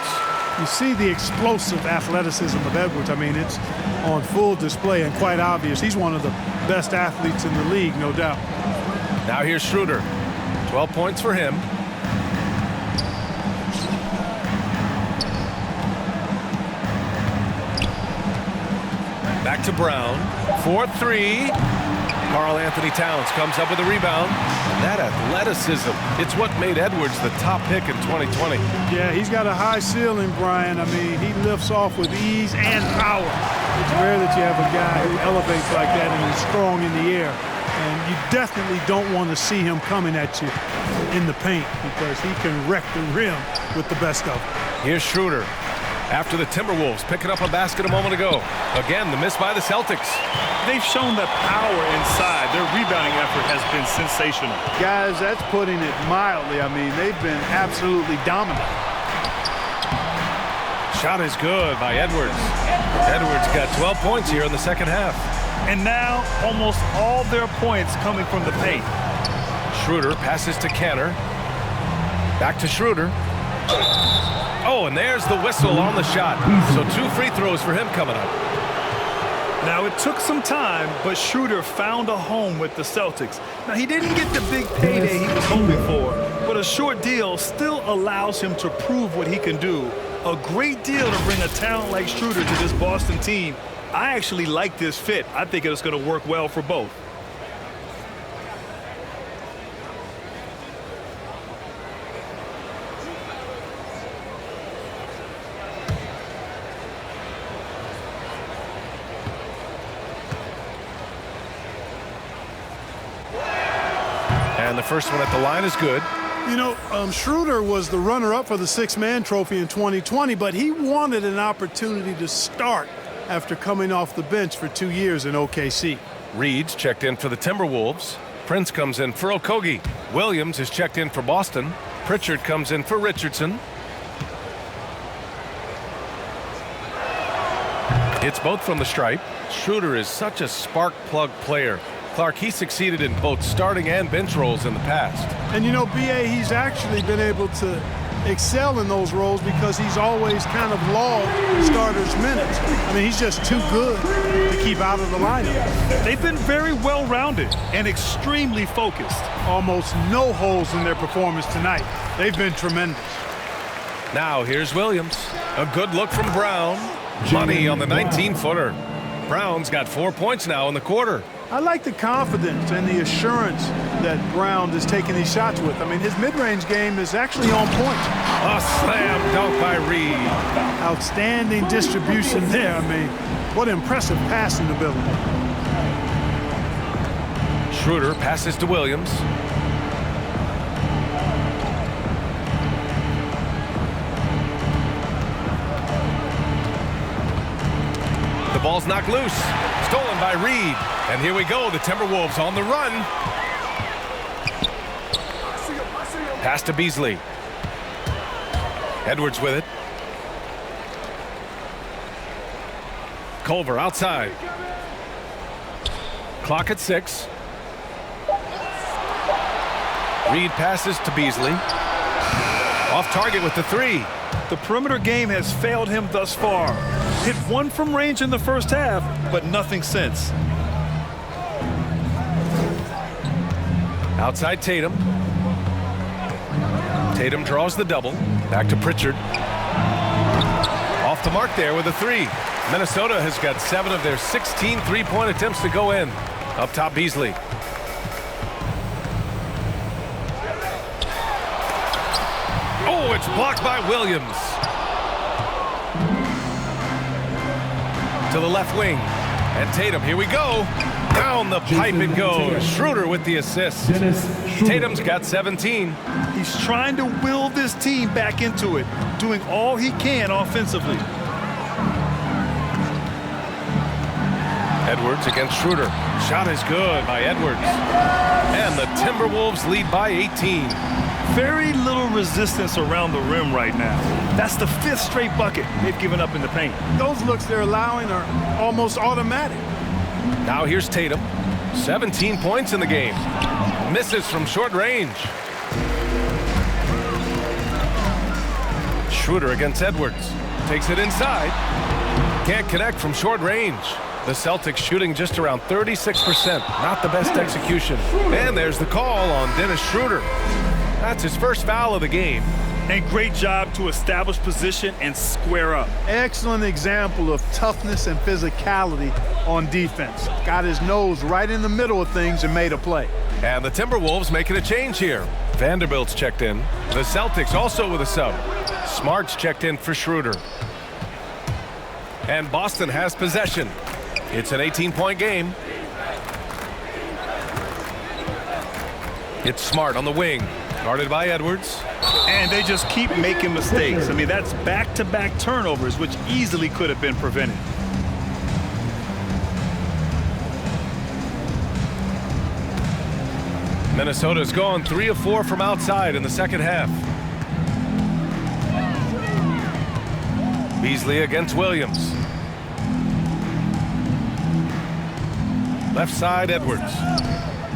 You see the explosive athleticism of Edwards. I mean, it's on full display and quite obvious. He's one of the best athletes in the league, no doubt. Now here's Schroeder. 12 points for him. Back to Brown. 4-3. Karl Anthony Towns comes up with a rebound. And that athleticism, it's what made Edwards the top pick in 2020. Yeah, he's got a high ceiling, Brian. I mean, he lifts off with ease and power. It's rare that you have a guy who elevates like that and is strong in the air. And you definitely don't want to see him coming at you in the paint because he can wreck the rim with the best of them. Here's Schroeder. After the Timberwolves picking up a basket a moment ago. Again, the miss by the Celtics. They've shown the power inside. Their rebounding effort has been sensational. Guys, that's putting it mildly. I mean, they've been absolutely dominant. Shot is good by Edwards. Edwards got 12 points here in the second half. And now, almost all their points coming from the paint. Schroeder passes to Canner. Back to Schroeder. Oh, and there's the whistle on the shot. So 2 free throws for him coming up. Now, it took some time, but Schroeder found a home with the Celtics. Now, he didn't get the big payday he was hoping for, but a short deal still allows him to prove what he can do. A great deal to bring a talent like Schroeder to this Boston team. I actually like this fit. I think it's going to work well for both. And the first one at the line is good. You know, Schroeder was the runner-up for the six-man trophy in 2020, but he wanted an opportunity to start after coming off the bench for 2 years in OKC. Reed's checked in for the Timberwolves. Prince comes in for Okogie. Williams is checked in for Boston. Pritchard comes in for Richardson. It's both from the stripe. Schroeder is such a spark plug player. Clark, he succeeded in both starting and bench roles in the past. And you know, B.A., he's actually been able to excel in those roles because he's always kind of logged starters' minutes. I mean, he's just too good to keep out of the lineup. They've been very well-rounded and extremely focused. Almost no holes in their performance tonight. They've been tremendous. Now here's Williams. A good look from Brown. Money on the 19-footer. Brown's got 4 points now in the quarter. I like the confidence and the assurance that Brown is taking these shots with. I mean, his mid-range game is actually on point. A slam dunk by Reed. Outstanding distribution there. I mean, what impressive passing ability. Schroeder passes to Williams. The ball's knocked loose. Stolen by Reed. And here we go, the Timberwolves on the run. Pass to Beasley. Edwards with it. Culver outside. Clock at 6. Reed passes to Beasley. Off target with the 3. The perimeter game has failed him thus far. Hit one from range in the first half, but nothing since. Outside Tatum. Tatum draws the double. Back to Pritchard. Off the mark there with a 3. Minnesota has got 7 of their 16 three-point attempts to go in. Up top, Beasley. Oh, it's blocked by Williams. To the left wing. And Tatum, here we go. Down the pipe it goes. Schroeder with the assist. Tatum's got 17. He's trying to will this team back into it, doing all he can offensively. Edwards against Schroeder. Shot is good by Edwards. And the Timberwolves lead by 18. Very little resistance around the rim right now. That's the 5th straight bucket they've given up in the paint. Those looks they're allowing are almost automatic. Now here's Tatum. 17 points in the game. Misses from short range. Schroeder against Edwards. Takes it inside. Can't connect from short range. The Celtics shooting just around 36%. Not the best execution. And there's the call on Dennis Schroeder. That's his first foul of the game. And great job to establish position and square up. Excellent example of toughness and physicality on defense. Got his nose right in the middle of things and made a play. And the Timberwolves making a change here. Vanderbilt's checked in. The Celtics also with a sub. Smart's checked in for Schroeder. And Boston has possession. It's an 18-point game. It's Smart on the wing. Guarded by Edwards. And they just keep making mistakes. I mean, that's back-to-back turnovers, which easily could have been prevented. Minnesota's gone 3 of 4 from outside in the second half. Beasley against Williams. Left side, Edwards.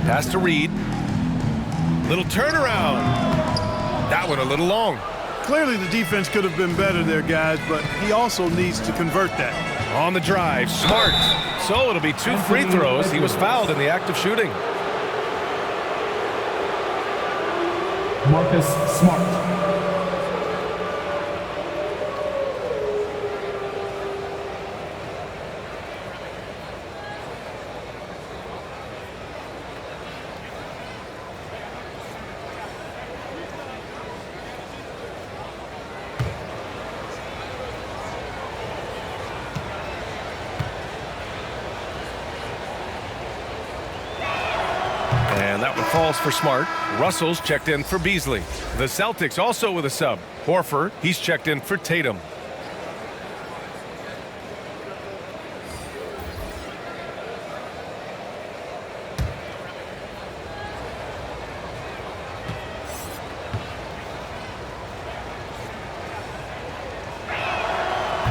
Pass to Reed. Little turnaround. That one a little long. Clearly the defense could have been better there, guys, but he also needs to convert that. On the drive, Smart. So it'll be 2 free throws. He was fouled in the act of shooting. Marcus Smart. falls for Smart. Russell's checked in for Beasley. The Celtics also with a sub. Horford, he's checked in for Tatum.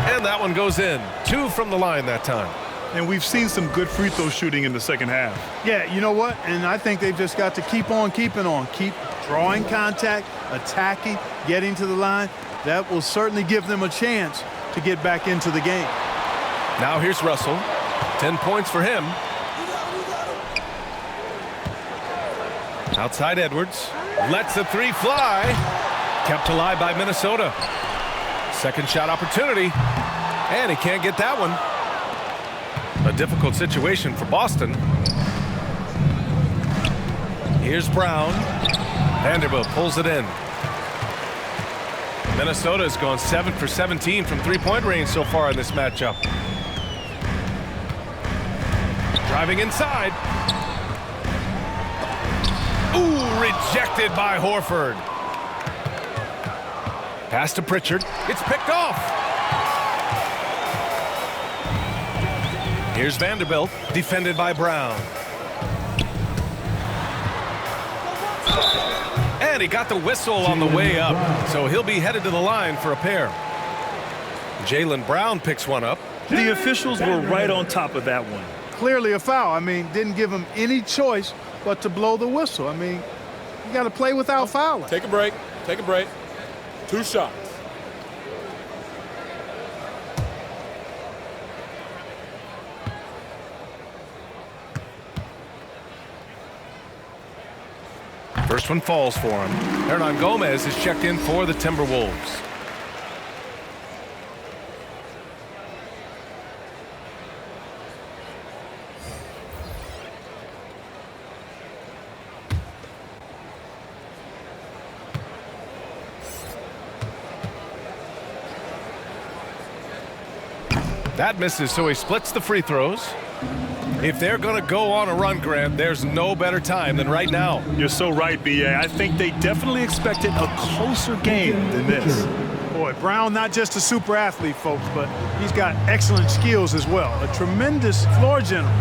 And that one goes in. 2 from the line that time. And we've seen some good free throw shooting in the second half. Yeah, you know what? And I think they've just got to keep on keeping on. Keep drawing contact, attacking, getting to the line. That will certainly give them a chance to get back into the game. Now here's Russell. 10 points for him. Outside Edwards. Lets the 3 fly. Kept alive by Minnesota. Second shot opportunity. And he can't get that one. A difficult situation for Boston. Here's Brown. Vanderbilt pulls it in. Minnesota has gone 7 for 17 from three-point range so far in this matchup. Driving inside. Ooh, rejected by Horford. Pass to Pritchard. It's picked off. Here's Vanderbilt, defended by Brown. And he got the whistle on the way up, so he'll be headed to the line for a pair. Jaylen Brown picks one up. The officials were right on top of that one. Clearly a foul. I mean, didn't give him any choice but to blow the whistle. I mean, you got to play without fouling. Take a break. Take a break. 2 shots. First one falls for him. Hernan Gomez is checked in for the Timberwolves. That misses, so he splits the free throws. If they're going to go on a run, Grant, there's no better time than right now. You're so right, B.A. I think they definitely expected a closer game than this. Boy, Brown not just a super athlete, folks, but he's got excellent skills as well. A tremendous floor general.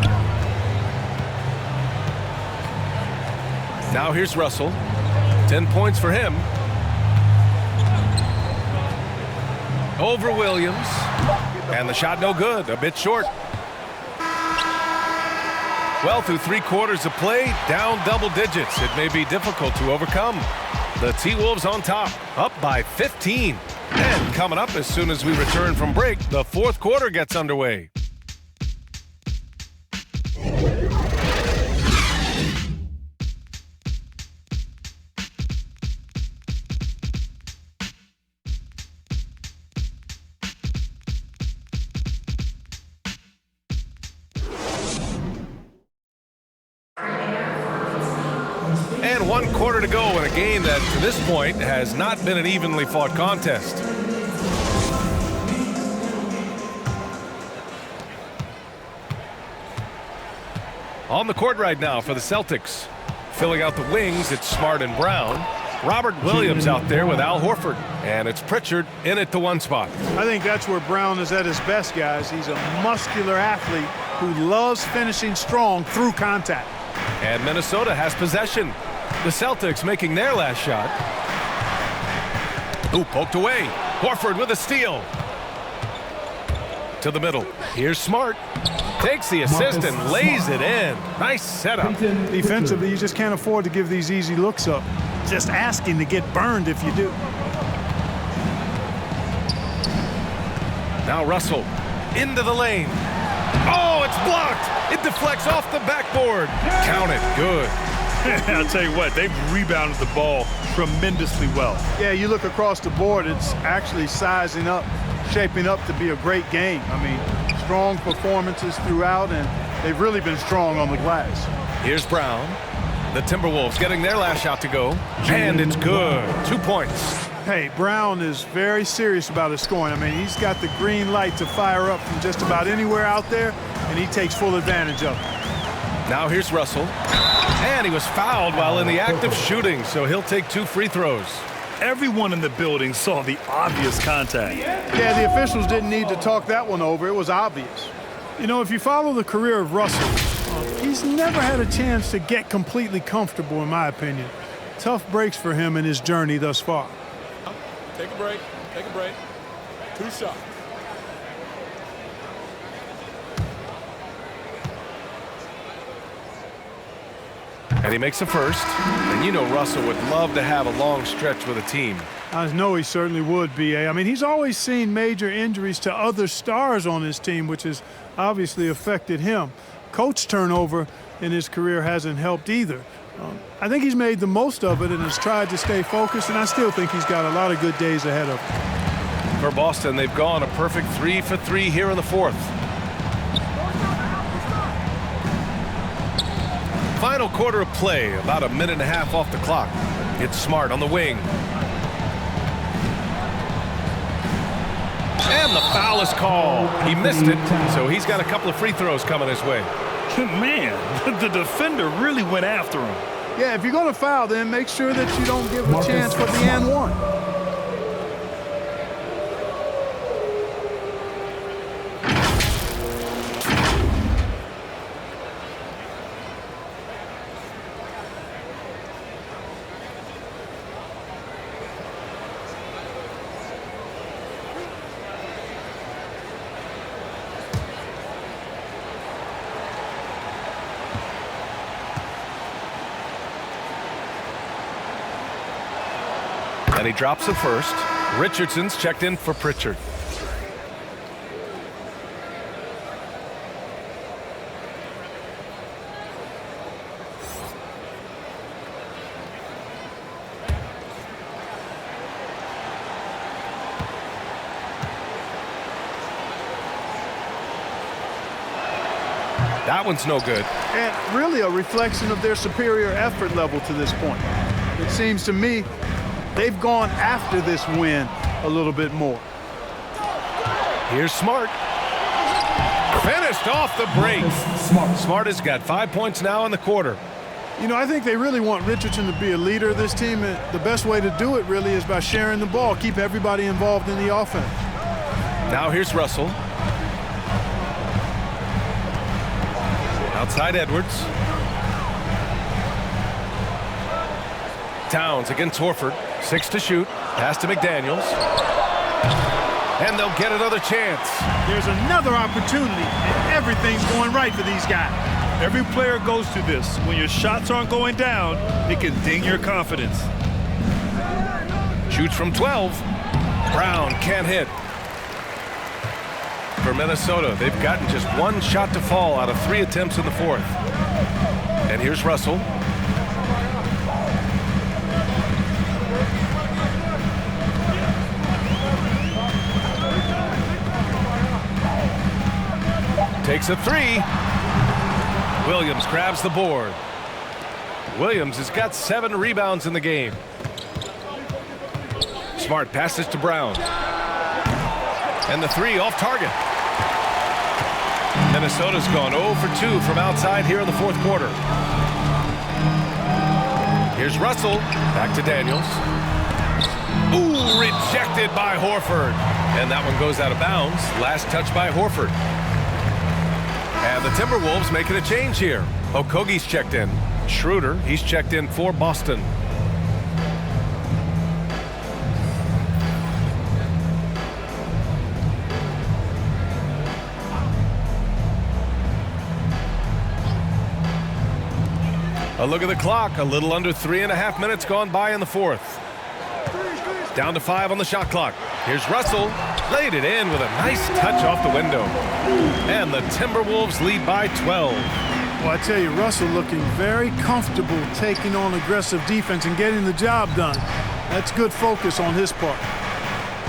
Now here's Russell. 10 points for him. Over Williams. And the shot no good, a bit short. Well, through 3 quarters of play, down double digits. It may be difficult to overcome. The T-Wolves on top, up by 15. And coming up as soon as we return from break, the 4th quarter gets underway. And 1 quarter to go in a game that, to this point, has not been an evenly fought contest. On the court right now for the Celtics. Filling out the wings, it's Smart and Brown. Robert Williams out there with Al Horford. And it's Pritchard in at the 1 spot. I think that's where Brown is at his best, guys. He's a muscular athlete who loves finishing strong through contact. And Minnesota has possession. The Celtics making their last shot. Ooh, poked away. Horford with a steal. To the middle. Here's Smart. Takes the assist and lays it in. Nice setup. Defensively, you just can't afford to give these easy looks up. Just asking to get burned if you do. Now Russell into the lane. Oh, it's blocked. It deflects off the backboard. Count it. Good. I'll tell you what, they've rebounded the ball tremendously well. Yeah, you look across the board, it's actually sizing up, shaping up to be a great game. I mean, strong performances throughout, and they've really been strong on the glass. Here's Brown. The Timberwolves getting their last shot to go, and it's good. 2 points. Hey, Brown is very serious about his scoring. I mean, he's got the green light to fire up from just about anywhere out there, and he takes full advantage of it. Now here's Russell. And he was fouled while in the act of shooting, so he'll take 2 free throws. Everyone in the building saw the obvious contact. Yeah, the officials didn't need to talk that one over. It was obvious. You know, if you follow the career of Russell, he's never had a chance to get completely comfortable, in my opinion. Tough breaks for him in his journey thus far. Take a break. Take a break. 2 shots. And he makes a first. And you know Russell would love to have a long stretch with a team. I know he certainly would, B.A. I mean, he's always seen major injuries to other stars on his team, which has obviously affected him. Coach turnover in his career hasn't helped either. I think he's made the most of it and has tried to stay focused, and I still think he's got a lot of good days ahead of him. For Boston, they've gone a perfect 3 for 3 here in the 4th. Final quarter of play, about a minute and a half off the clock. It's Smart on the wing. And the foul is called. He missed it, so he's got a couple of free throws coming his way. Man, the defender really went after him. Yeah, if you're going to foul, then make sure that you don't give a chance for the and one. And he drops it first. Richardson's checked in for Pritchard. That one's no good. And really a reflection of their superior effort level to this point. It seems to me they've gone after this win a little bit more. Here's Smart. Finished off the break. Smart has got 5 points now in the quarter. You know, I think they really want Richardson to be a leader of this team. And the best way to do it really is by sharing the ball, keep everybody involved in the offense. Now here's Russell. Outside Edwards. Towns against Horford. 6 to shoot. Pass to McDaniels. And they'll get another chance. There's another opportunity, and everything's going right for these guys. Every player goes through this. When your shots aren't going down, it can ding your confidence. Shoots from 12. Brown can't hit. For Minnesota, they've gotten just 1 shot to fall out of 3 attempts in the 4th. And here's Russell. Takes a 3. Williams grabs the board. Williams has got 7 rebounds in the game. Smart passes to Brown. And the 3 off target. Minnesota's gone 0 for 2 from outside here in the 4th quarter. Here's Russell. Back to Daniels. Ooh, rejected by Horford. And that one goes out of bounds. Last touch by Horford. And the Timberwolves making a change here. Okogie's checked in. Schroeder, he's checked in for Boston. A look at the clock. A little under 3.5 minutes gone by in the 4th. Down to 5 on the shot clock. Here's Russell. Laid it in with a nice touch off the window. And the Timberwolves lead by 12. Well, I tell you, Russell looking very comfortable taking on aggressive defense and getting the job done. That's good focus on his part.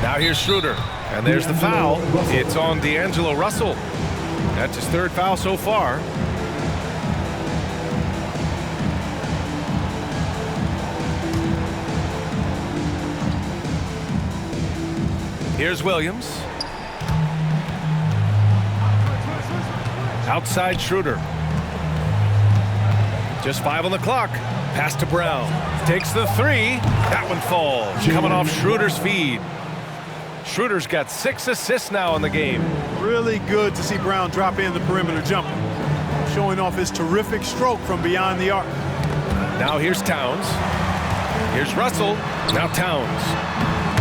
Now here's Schroeder. And there's the foul. It's on D'Angelo Russell. That's his 3rd foul so far. Here's Williams. Outside Schroeder. Just 5 on the clock. Pass to Brown. Takes the 3. That one falls. Coming off Schroeder's feed. Schroeder's got 6 assists now in the game. Really good to see Brown drop in the perimeter jumper, showing off his terrific stroke from beyond the arc. Now here's Towns. Here's Russell. Now Towns.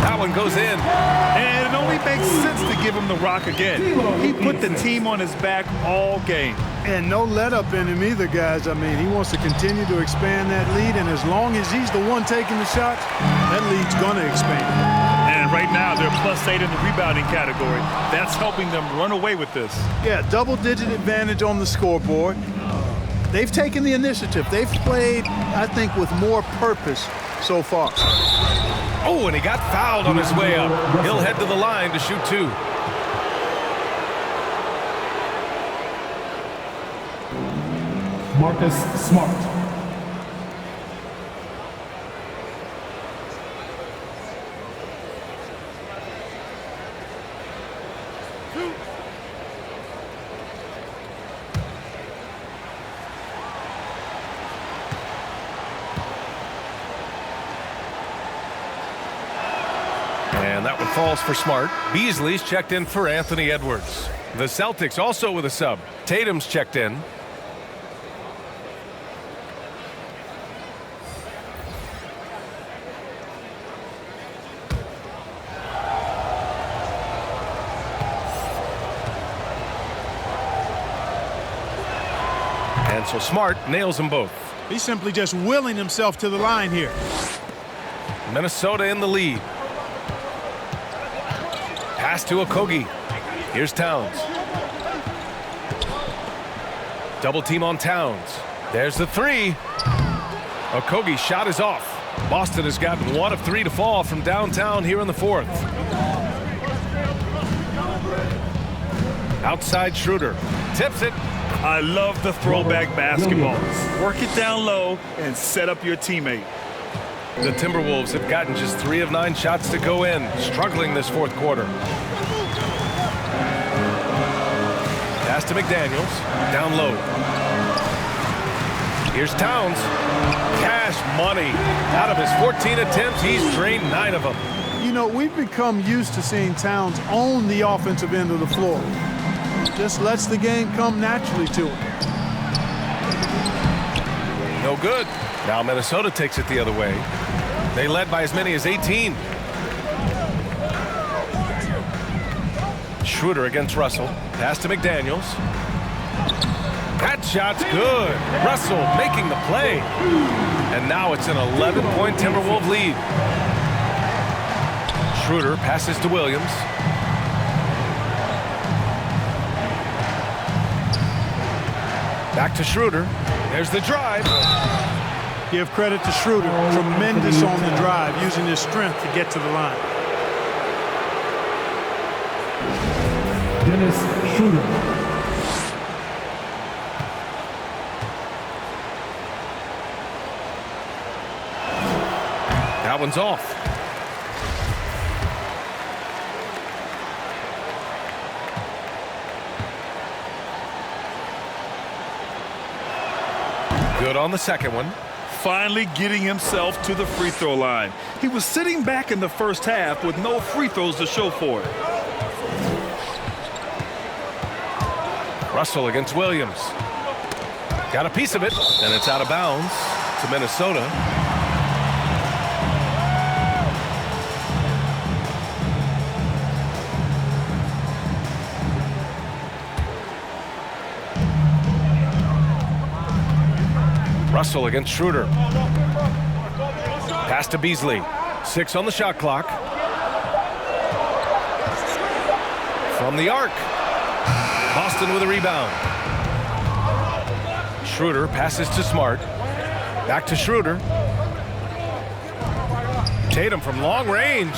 That one goes in. And it only makes sense to give him the rock again. He put the team on his back all game. And no let up in him either, guys. I mean, he wants to continue to expand that lead, and as long as he's the one taking the shots, that lead's going to expand. And right now, they're +8 in the rebounding category. That's helping them run away with this. Yeah, double-digit advantage on the scoreboard. They've taken the initiative. They've played, I think, with more purpose so far. Oh, and he got fouled on his way up. He'll head to the line to shoot 2. Marcus Smart. And that one falls for Smart. Beasley's checked in for Anthony Edwards. The Celtics also with a sub. Tatum's checked in. And so Smart nails them both. He's simply just willing himself to the line here. Minnesota in the lead. Pass to Okogie. Here's Towns. Double team on Towns. There's the 3. Okogie's shot is off. Boston has gotten 1 of 3 to fall from downtown here in the 4th. Outside Schroeder. Tips it. I love the throwback basketball. Work it down low and set up your teammate. The Timberwolves have gotten just 3 of 9 shots to go in, struggling this 4th quarter. Pass to McDaniels, down low. Here's Towns. Cash money. Out of his 14 attempts, he's drained 9 of them. You know, we've become used to seeing Towns own the offensive end of the floor. Just lets the game come naturally to him. No good. Now Minnesota takes it the other way. They led by as many as 18. Schroeder against Russell. Pass to McDaniels. That shot's good. Russell making the play. And now it's an 11-point Timberwolves lead. Schroeder passes to Williams. Back to Schroeder. There's the drive. Give credit to Schroeder. Tremendous on the drive, using his strength to get to the line. Dennis Schroeder. That one's off. Good on the second one. Finally getting himself to the free throw line. He was sitting back in the first half with no free throws to show for it. Russell against Williams. Got a piece of it, and it's out of bounds to Minnesota. Russell against Schroeder. Pass to Beasley. 6 on the shot clock. From the arc. Boston with a rebound. Schroeder passes to Smart. Back to Schroeder. Tatum from long range.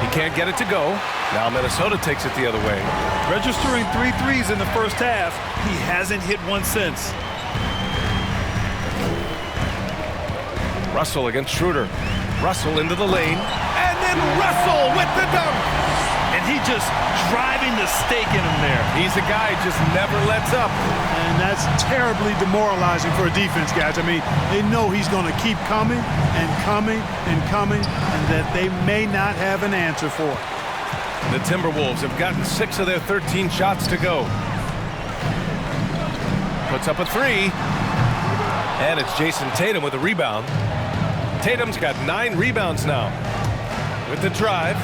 He can't get it to go. Now Minnesota takes it the other way. Registering 3 threes in the first half. He hasn't hit one since. Russell against Schroeder. Russell into the lane. And then Russell with the dunk. And He just driving the stake in him there. He's a guy who just never lets up. And that's terribly demoralizing for a defense, guys. I mean, they know he's going to keep coming and coming and coming, and that they may not have an answer for it. The Timberwolves have gotten 6 of their 13 shots to go. Puts up a 3. And it's Jason Tatum with a rebound. Tatum's got 9 rebounds now. With the drive.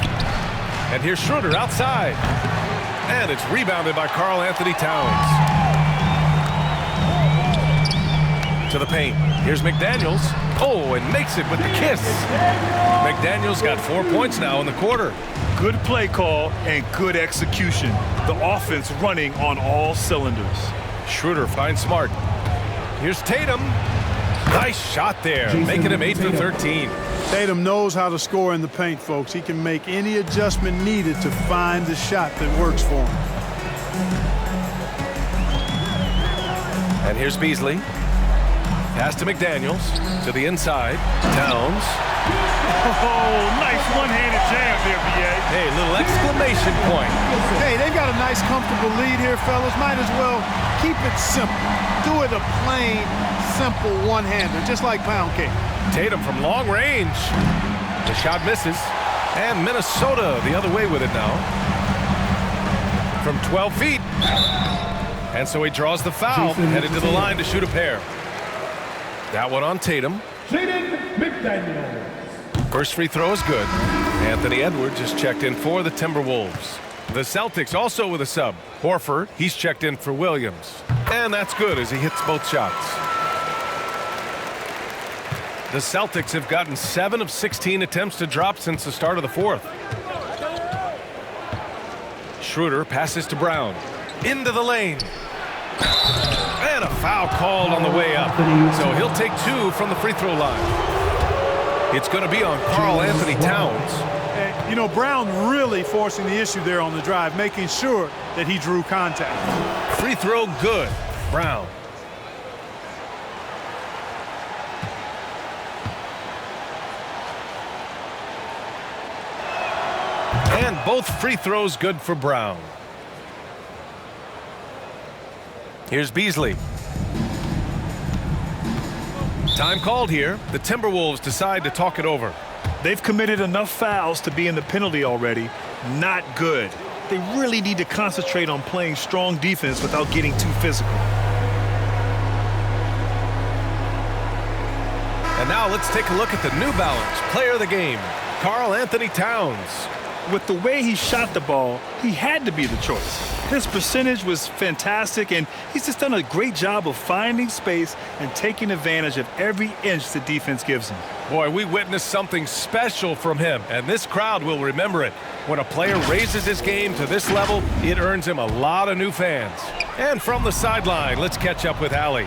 And here's Schroeder outside. And it's rebounded by Karl Anthony Towns. To the paint. Here's McDaniels. Oh, and makes it with the kiss. McDaniels got 4 points now in the quarter. Good play call and good execution. The offense running on all cylinders. Schroeder finds Smart. Here's Tatum. Nice shot there, making him 8 for 13. Tatum knows how to score in the paint, folks. He can make any adjustment needed to find the shot that works for him. And here's Beasley. Pass to McDaniels. To the inside. Towns. Oh, nice one-handed jam there, B.A. Hey, little exclamation point. Hey, they've got a nice, comfortable lead here, fellas. Might as well keep it simple. Do it a plain, simple one-hander, just like pound cake. Tatum from long range. The shot misses. And Minnesota the other way with it now. From 12 feet. And so he draws the foul, headed to the line to shoot a pair. That one on Tatum. First free throw is good. Anthony Edwards just checked in for the Timberwolves. The Celtics also with a sub. Horford, he's checked in for Williams. And that's good as he hits both shots. The Celtics have gotten 7 of 16 attempts to drop since the start of the fourth. Schroeder passes to Brown. Into the lane. And a foul called on the way up. So he'll take 2 from the free throw line. It's going to be on Karl Anthony Towns. You know, Brown really forcing the issue there on the drive, making sure that he drew contact. Free throw good. Brown. And both free throws good for Brown. Here's Beasley. Time called here. The Timberwolves decide to talk it over. They've committed enough fouls to be in the penalty already. Not good. They really need to concentrate on playing strong defense without getting too physical. And now let's take a look at the New Balance player of the game, Karl Anthony Towns. With the way he shot the ball, he had to be the choice. His percentage was fantastic, and he's just done a great job of finding space and taking advantage of every inch the defense gives him. Boy, we witnessed something special from him, and this crowd will remember it. When a player raises his game to this level, it earns him a lot of new fans. And from the sideline, let's catch up with Allie.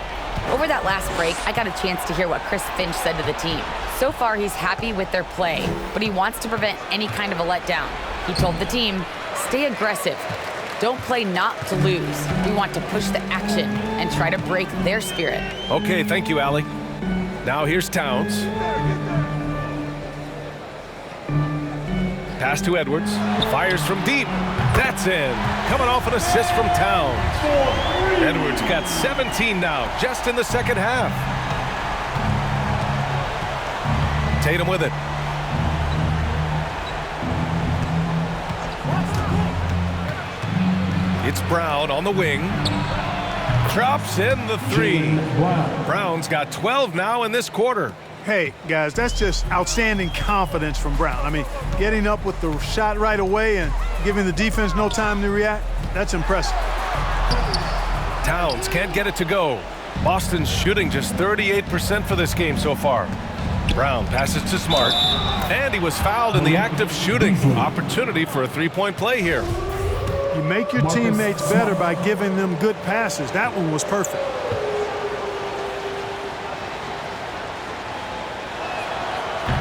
Over that last break, I got a chance to hear what Chris Finch said to the team. So far, he's happy with their play, but he wants to prevent any kind of a letdown. He told the team, stay aggressive. Don't play not to lose. We want to push the action and try to break their spirit. Okay, thank you, Allie. Now here's Towns. Pass to Edwards. Fires from deep. That's in. Coming off an assist from Towns. Edwards got 17 now, just in the second half. Tatum with it. It's Brown on the wing. Drops in the 3. Brown's got 12 now in this quarter. Hey, guys, that's just outstanding confidence from Brown. I mean, getting up with the shot right away and giving the defense no time to react, that's impressive. Towns can't get it to go. Boston's shooting just 38% for this game so far. Brown passes to Smart, and he was fouled in the act of shooting. Opportunity for a three-point play here. You make your teammates better by giving them good passes. That one was perfect.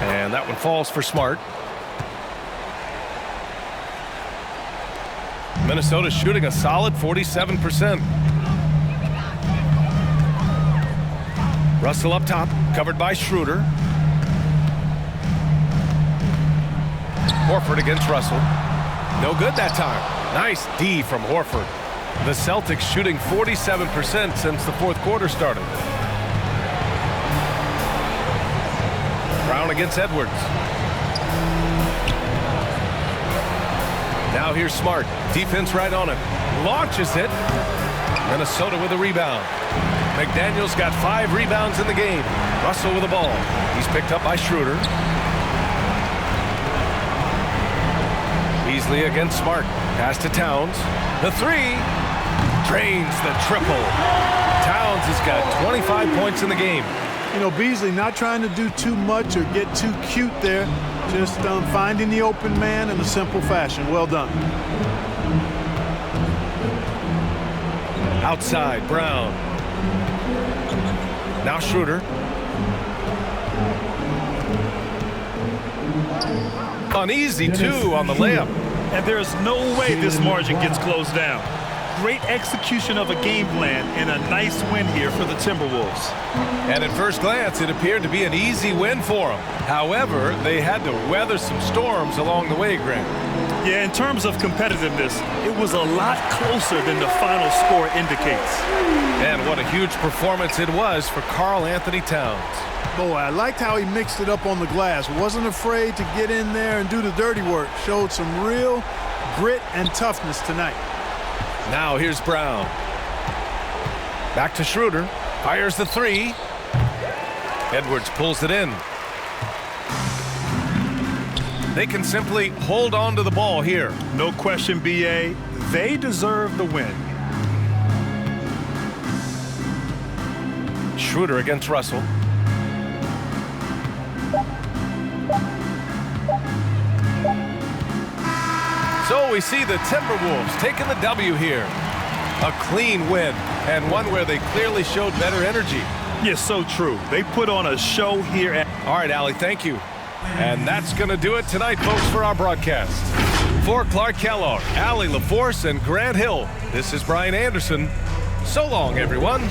And that one falls for Smart. Minnesota's shooting a solid 47%. Russell up top, covered by Schroeder. Horford against Russell. No good that time. Nice D from Horford. The Celtics shooting 47% since the fourth quarter started. Brown against Edwards. Now here's Smart. Defense right on him. Launches it. Minnesota with a rebound. McDaniels got 5 rebounds in the game. Russell with the ball. He's picked up by Schroeder. Beasley against Smart. Pass to Towns. The 3. Drains the triple. Towns has got 25 points in the game. You know, Beasley not trying to do too much or get too cute there. Just finding the open man in a simple fashion. Well done. Outside, Brown. Now Schroeder. Uneasy, too, on the layup. And there's no way this margin gets closed down. Great execution of a game plan and a nice win here for the Timberwolves. And at first glance, it appeared to be an easy win for them. However, they had to weather some storms along the way, Grant. Yeah, in terms of competitiveness, it was a lot closer than the final score indicates. And what a huge performance it was for Karl Anthony Towns. Boy, I liked how he mixed it up on the glass. Wasn't afraid to get in there and do the dirty work. Showed some real grit and toughness tonight. Now here's Brown. Back to Schroeder. Fires the 3. Edwards pulls it in. They can simply hold on to the ball here. No question, B.A. They deserve the win. Schroeder against Russell. So we see the Timberwolves taking the W here. A clean win, and one where they clearly showed better energy. Yes, so true. They put on a show here at... All right, Allie, thank you. And that's going to do it tonight, folks, for our broadcast. For Clark Kellogg, Allie LaForce, and Grant Hill, this is Brian Anderson. So long, everyone.